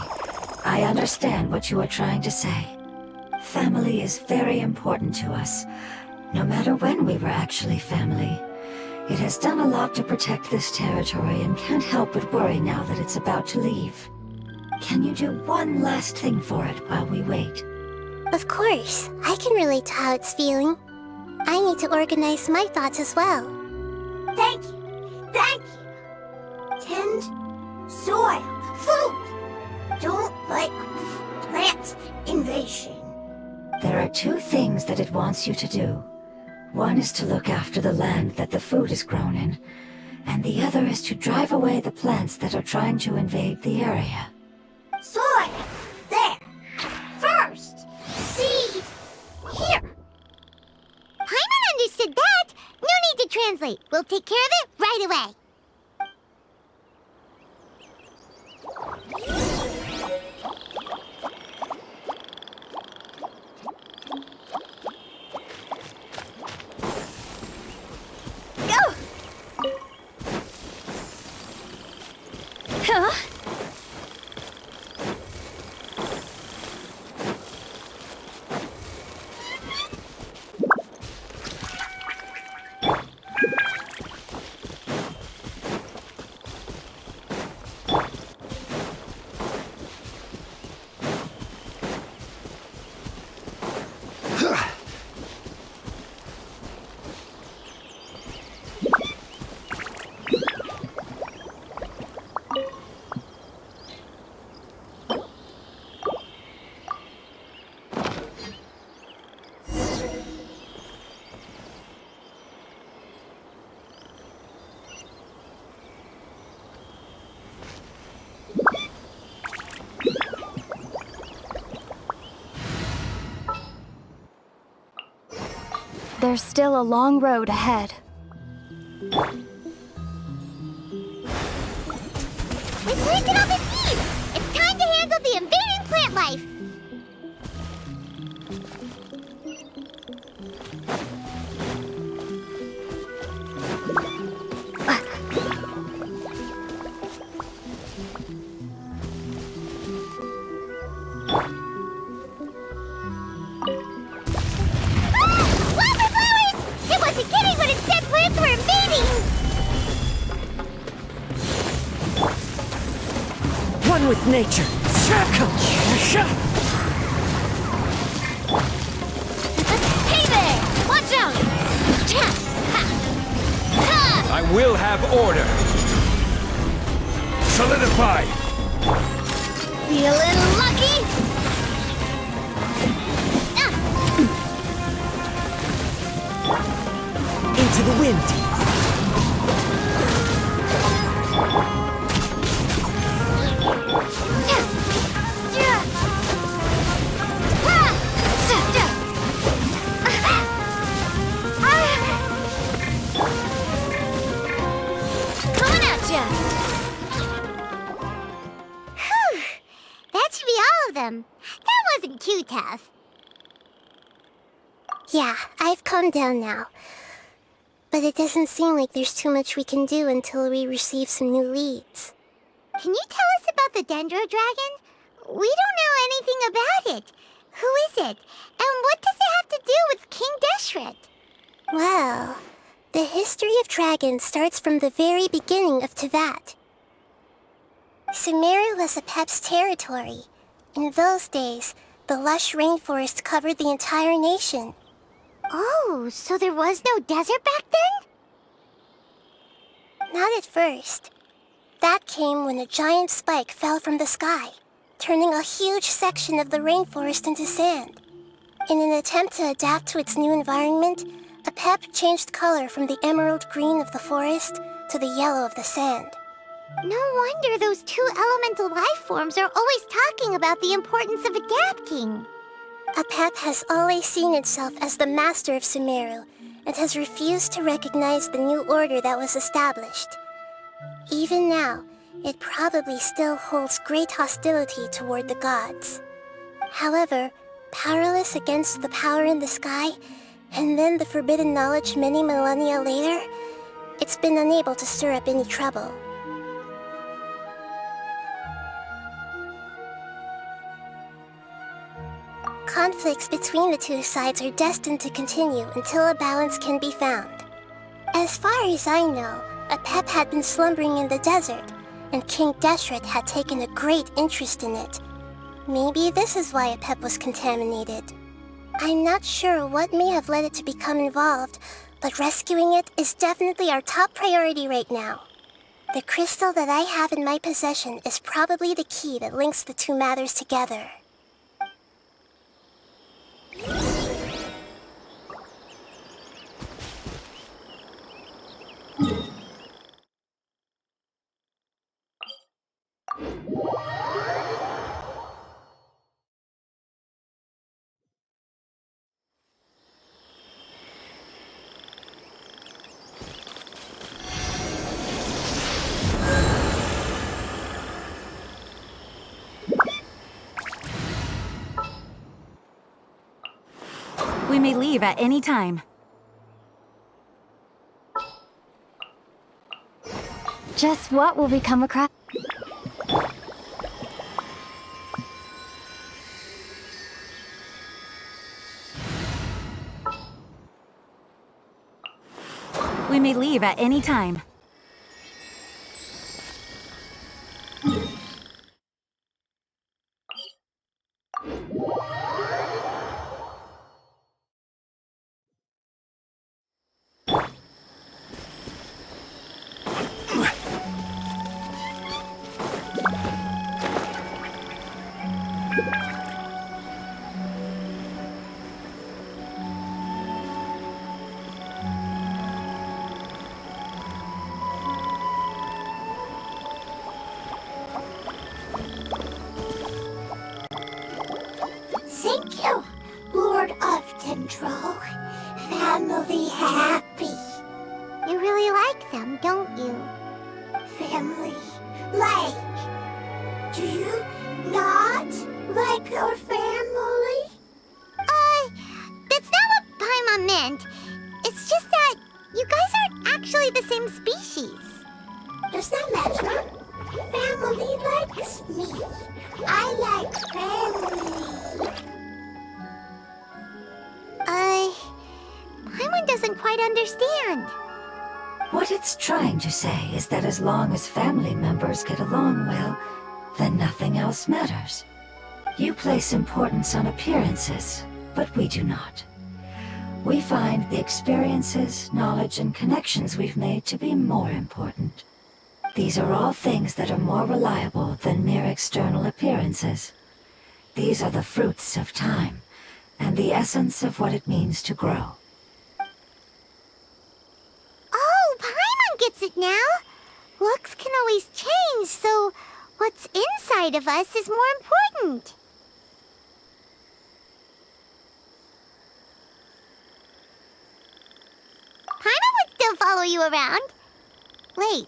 I understand what you are trying to say. Family is very important to us, no matter when we were actually family. It has done a lot to protect this territory and can't help but worry now that it's about to leave. Can you do one last thing for it while we wait? Of course, I can relate to how it's feeling. I need to organize my thoughts as well. Thank you. Thank you. Tend, soil, food. Don't like plant invasion. There are two things that it wants you to do. One is to look after the land that the food is grown in, and the other is to drive away the plants that are trying to invade the area. Soil. There. First. Seed. Here. Paimon understood that. No need to translate. We'll take care of it right away. Go! Huh? There's still a long road ahead. We planted all the seeds! It's time to handle the invading plant life! Wildflowers! It wasn't kidding when it said plants were invading! One with nature. Hey there! Watch out! I will have order. Solidify. Feeling lucky? Into the wind. Coming at ya! Whew! That should be all of them. That wasn't too tough. Yeah, I've calmed down now. But it doesn't seem like there's too much we can do until we receive some new leads. Can you tell us about the Dendro Dragon? We don't know anything about it. Who is it? And what does it have to do with King Deshret? Well, the history of dragons starts from the very beginning of Teyvat. Sumeru was Apep's territory. In those days, the lush rainforest covered the entire nation. Oh, so there was no desert back then? Not at first. That came when a giant spike fell from the sky, turning a huge section of the rainforest into sand. In an attempt to adapt to its new environment, Apep changed color from the emerald green of the forest to the yellow of the sand. No wonder those two elemental life forms are always talking about the importance of adapting. Apep has always seen itself as the master of Sumeru and has refused to recognize the new order that was established. Even now, it probably still holds great hostility toward the gods. However, powerless against the power in the sky, and then the forbidden knowledge many millennia later, it's been unable to stir up any trouble. conflicts between the two sides are destined to continue until a balance can be found. As far as I know, Apep had been slumbering in the desert, and King Deshret had taken a great interest in it. Maybe this is why Apep was contaminated. I'm not sure what may have led it to become involved, but rescuing it is definitely our top priority right now. The crystal that I have in my possession is probably the key that links the two matters together. We may leave at any time. Just what will we come across? We may leave at any time. Thank you, Lord of Dendro. Family happy. You really like them, don't you? Family like. Do you not like your family? That's not what Paimon meant. It's just that you guys aren't actually the same species. Does that matter? Family likes me. I like family. Paimon doesn't quite understand. What it's trying to say is that as long as family members get along well, then nothing else matters. You place importance on appearances, but we do not. We find the experiences, knowledge, and connections we've made to be more important. These are all things that are more reliable than mere external appearances. These are the fruits of time, and the essence of what it means to grow. Oh, Paimon gets it now. Looks can always change, so what's inside of us is more important. Paimon would still follow you around. Wait,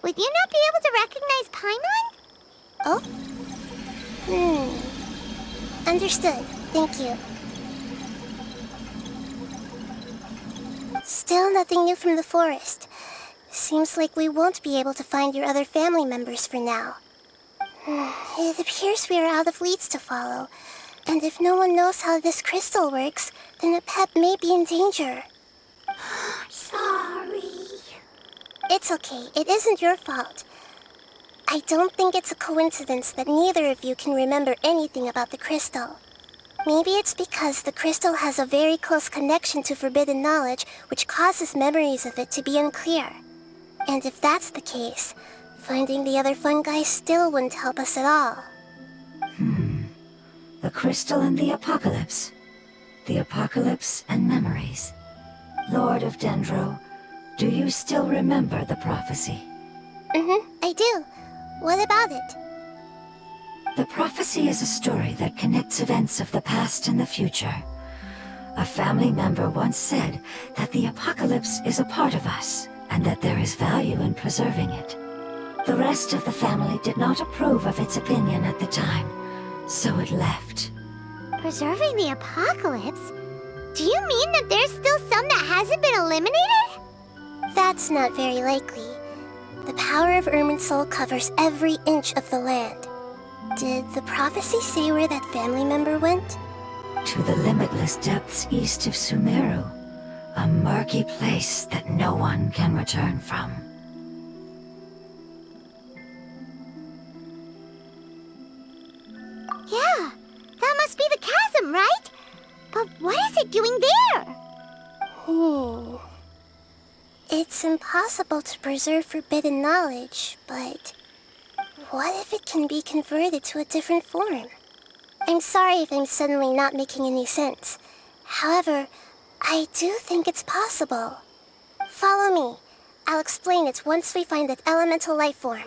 would you not be able to recognize Paimon? Oh? Understood. Thank you. Still nothing new from the forest. Seems like we won't be able to find your other family members for now. It appears we are out of leads to follow. And if no one knows how this crystal works, then Apep may be in danger. Sorry. It's okay. It isn't your fault. I don't think it's a coincidence that neither of you can remember anything about the crystal. Maybe it's because the crystal has a very close connection to forbidden knowledge, which causes memories of it to be unclear. And if that's the case, finding the other fungi still wouldn't help us at all. The crystal and the apocalypse. The apocalypse and memories. Lord of Dendro, do you still remember the prophecy? I do. What about it? The prophecy is a story that connects events of the past and the future. A family member once said that the apocalypse is a part of us, and that there is value in preserving it. The rest of the family did not approve of its opinion at the time, so it left. Preserving the apocalypse? Do you mean that there's still some that hasn't been eliminated? That's not very likely. The power of Irminsul covers every inch of the land. Did the prophecy say where that family member went? To the limitless depths east of Sumeru. A murky place that no one can return from. Yeah, that must be the chasm, right? But what is it doing there? It's impossible to preserve forbidden knowledge, but what if it can be converted to a different form? I'm sorry if I'm suddenly not making any sense. However, I do think it's possible. Follow me. I'll explain it once we find that elemental life form.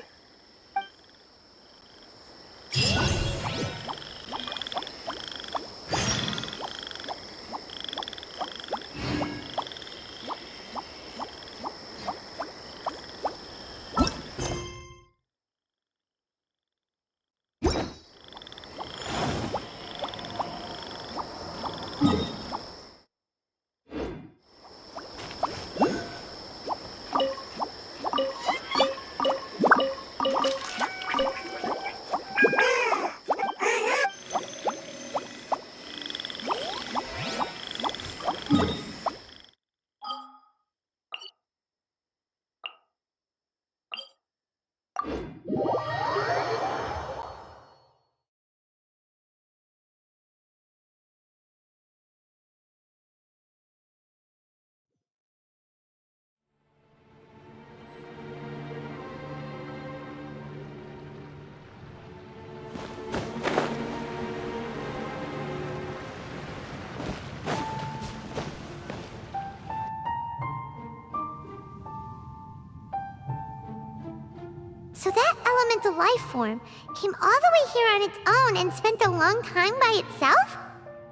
So that elemental life form came all the way here on its own and spent a long time by itself?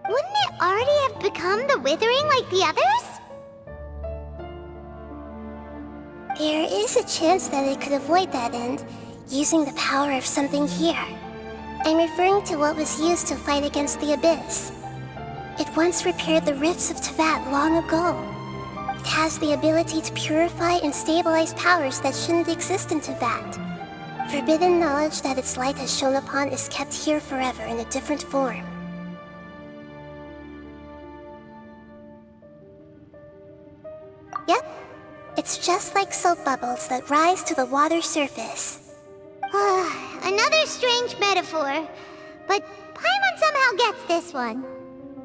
Wouldn't it already have become the Withering like the others? There is a chance that it could avoid that end, using the power of something here. I'm referring to what was used to fight against the Abyss. It once repaired the rifts of Tevat long ago. It has the ability to purify and stabilize powers that shouldn't exist in Tevat. Forbidden knowledge that its light has shone upon is kept here forever in a different form. Yep, it's just like soap bubbles that rise to the water's surface. Another strange metaphor, but Paimon somehow gets this one.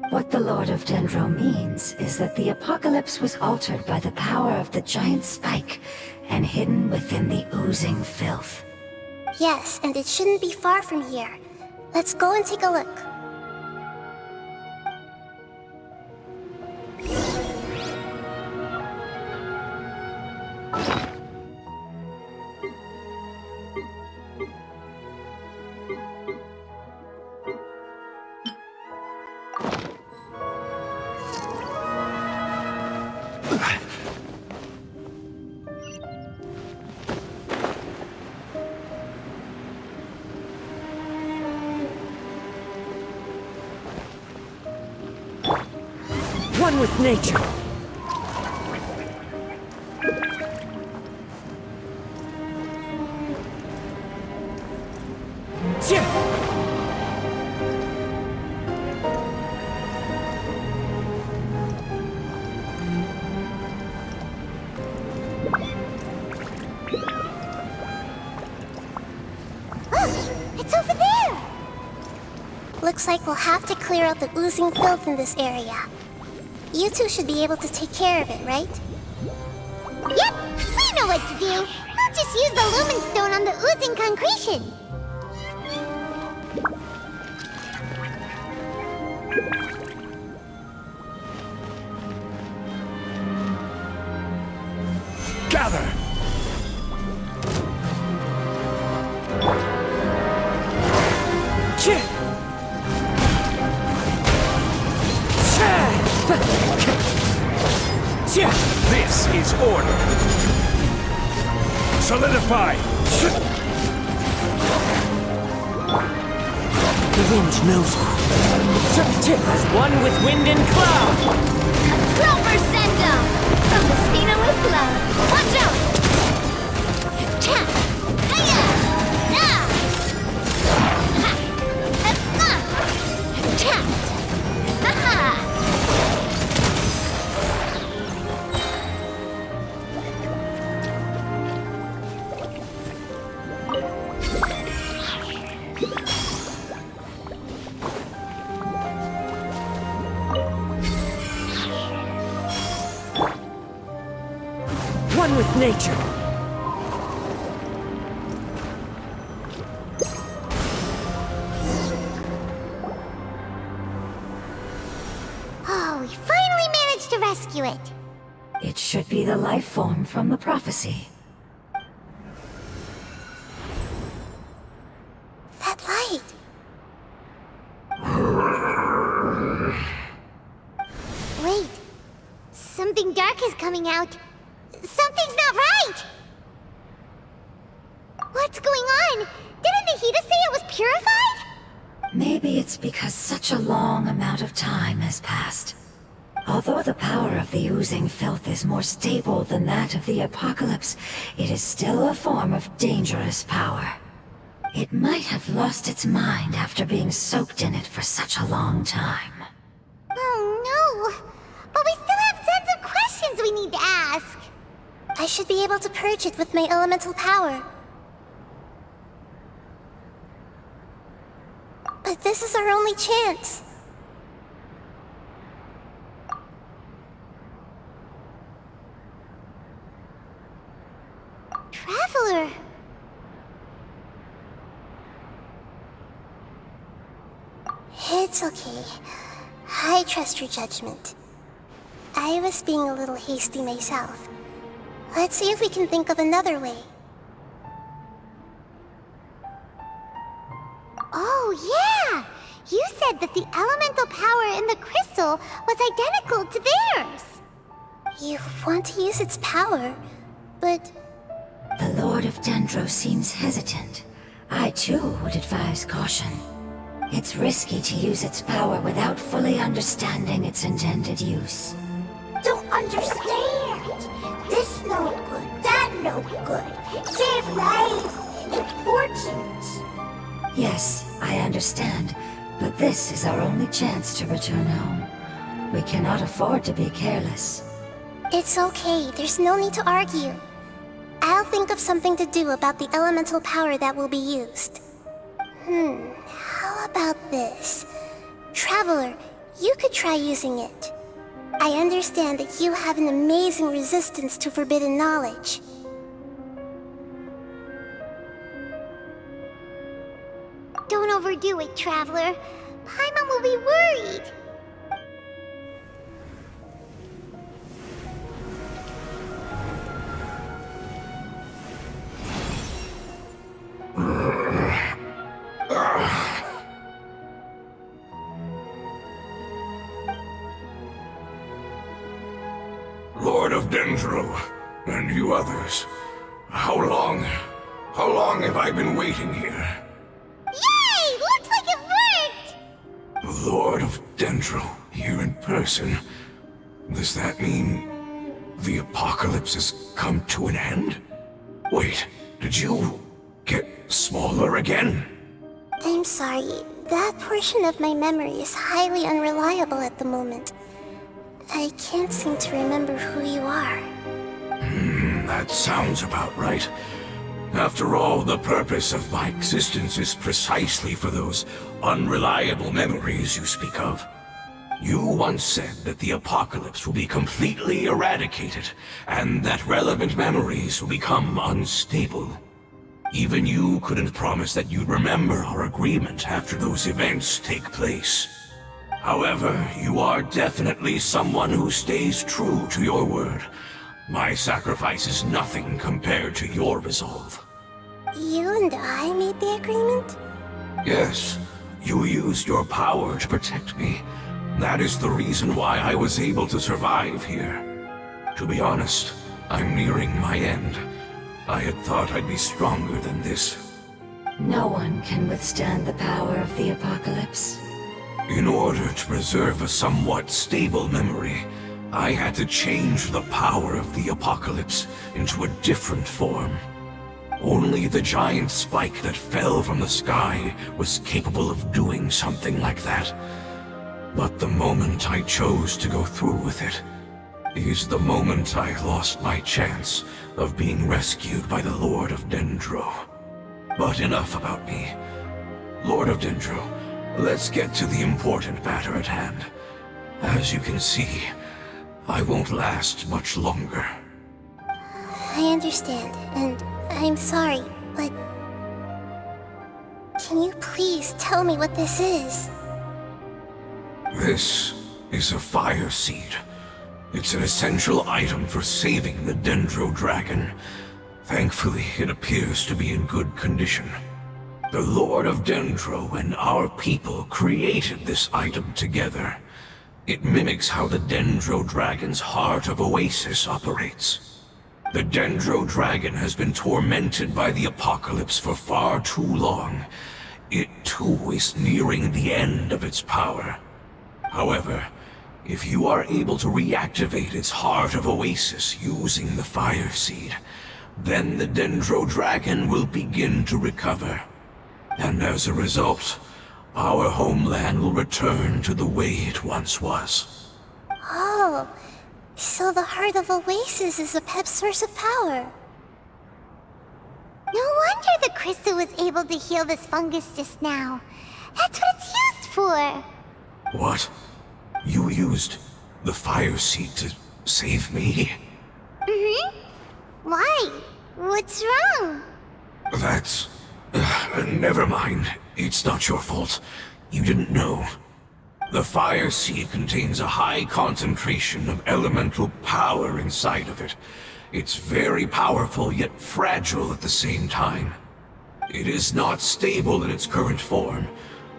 What the Lord of Dendro means is that the apocalypse was altered by the power of the giant spike and hidden within the oozing filth. Yes, and it shouldn't be far from here. Let's go and take a look. One with nature. It's over there! Looks like we'll have to clear out the oozing filth in this area. You two should be able to take care of it, right? Yep, we know what to do. We'll just use the lumen stone on the oozing concretion. Gather! This is order. Solidify! The wind knows me. As one with wind and cloud. Proper send down from the Spina with love. Watch out! Cha! Hiya! Na! Ha! Ha! Cha! Ha! one with nature. Oh, we finally managed to rescue it. It should be the life form from the prophecy. That light. Wait. Something dark is coming out. Something's not right! What's going on? Didn't Nahida say it was purified? Maybe it's because such a long amount of time has passed. Although the power of the oozing filth is more stable than that of the apocalypse, it is still a form of dangerous power. It might have lost its mind after being soaked in it for such a long time. Oh no! But we still have tons of questions we need to ask! I should be able to purge it with my elemental power. But this is our only chance. Traveler! It's okay. I trust your judgment. I was being a little hasty myself. Let's see if we can think of another way. Oh yeah! You said that the elemental power in the crystal was identical to theirs! You want to use its power, but... The Lord of Dendro seems hesitant. I too would advise caution. It's risky to use its power without fully understanding its intended use. Don't understand! This no good, that no good. Save life! Important! Yes, I understand, but this is our only chance to return home. We cannot afford to be careless. It's okay, there's no need to argue. I'll think of something to do about the elemental power that will be used. How about this? Traveler, you could try using it. I understand that you have an amazing resistance to forbidden knowledge. Don't overdo it, Traveler. Paimon will be worried. Lord of Dendro, and you others. How long have I been waiting here? Yay! Looks like it worked! Lord of Dendro, here in person. Does that mean the apocalypse has come to an end? Wait, did you get smaller again? I'm sorry, that portion of my memory is highly unreliable at the moment. I can't seem to remember who you are. That sounds about right. After all, the purpose of my existence is precisely for those unreliable memories you speak of. You once said that the apocalypse will be completely eradicated, and that relevant memories will become unstable. Even you couldn't promise that you'd remember our agreement after those events take place. However, you are definitely someone who stays true to your word. My sacrifice is nothing compared to your resolve. You and I made the agreement? Yes, you used your power to protect me. That is the reason why I was able to survive here. To be honest, I'm nearing my end. I had thought I'd be stronger than this. No one can withstand the power of the apocalypse. In order to preserve a somewhat stable memory, I had to change the power of the apocalypse into a different form. Only the giant spike that fell from the sky was capable of doing something like that. But the moment I chose to go through with it is the moment I lost my chance of being rescued by the Lord of Dendro. But enough about me. Lord of Dendro, let's get to the important matter at hand. As you can see, I won't last much longer. I understand, and I'm sorry, but... Can you please tell me what this is? This is a fire seed. It's an essential item for saving the Dendro Dragon. Thankfully, it appears to be in good condition. The Lord of Dendro and our people created this item together. It mimics how the Dendro Dragon's Heart of Oasis operates. The Dendro Dragon has been tormented by the apocalypse for far too long. It too is nearing the end of its power. However, if you are able to reactivate its Heart of Oasis using the Fire Seed, then the Dendro Dragon will begin to recover. And as a result, our homeland will return to the way it once was. Oh, so the Heart of Oasis is a pep source of power. No wonder the crystal was able to heal this fungus just now. That's what it's used for. What? You used the Fire Seed to save me? Mm-hmm. Why? What's wrong? That's... never mind. It's not your fault. You didn't know. The Fire Seed contains a high concentration of elemental power inside of it. It's very powerful, yet fragile at the same time. It is not stable in its current form.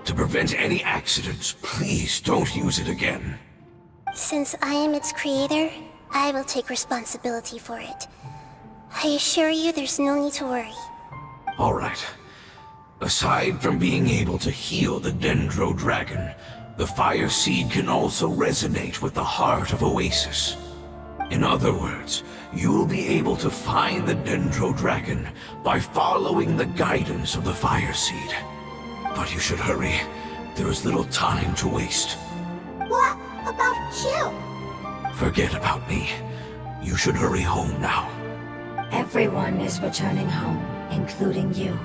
To prevent any accidents, please don't use it again. Since I am its creator, I will take responsibility for it. I assure you there's no need to worry. Alright. Aside from being able to heal the Dendro Dragon, the Fire Seed can also resonate with the Heart of Oasis. In other words, you'll be able to find the Dendro Dragon by following the guidance of the Fire Seed. But you should hurry. There is little time to waste. What about you? Forget about me. You should hurry home now. Everyone is returning home, including you.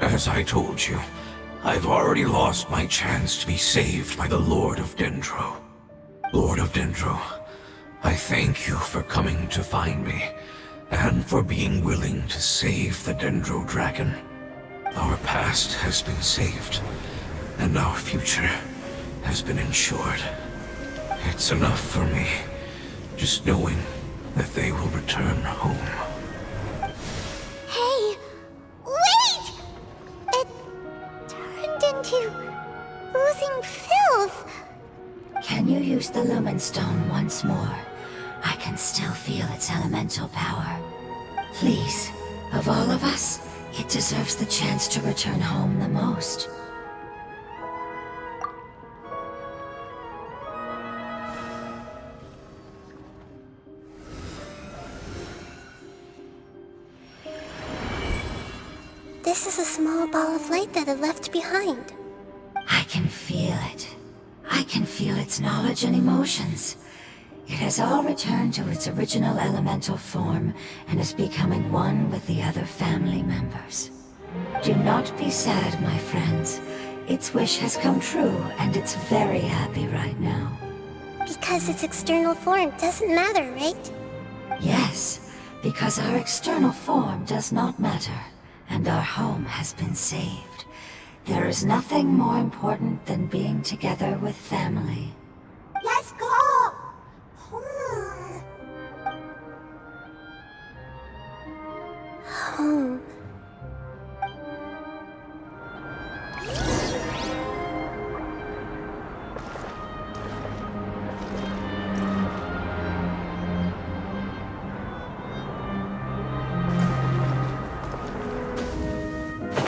As I told you, I've already lost my chance to be saved by the Lord of Dendro. Lord of Dendro, I thank you for coming to find me, and for being willing to save the Dendro Dragon. Our past has been saved, and our future has been ensured. It's enough for me, just knowing that they will return home. Hey, wait! It turned into oozing filth. Can you use the Lumen Stone once more? I can still feel its elemental power. Please, of all of us, it deserves the chance to return home the most. This is a small ball of light that it left behind. I can feel it. I can feel its knowledge and emotions. It has all returned to its original elemental form and is becoming one with the other family members. Do not be sad, my friends. Its wish has come true, and it's very happy right now. Because its external form doesn't matter, right? Yes, because our external form does not matter, and our home has been saved. There is nothing more important than being together with family. Let's go! Home.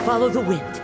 Follow the wind.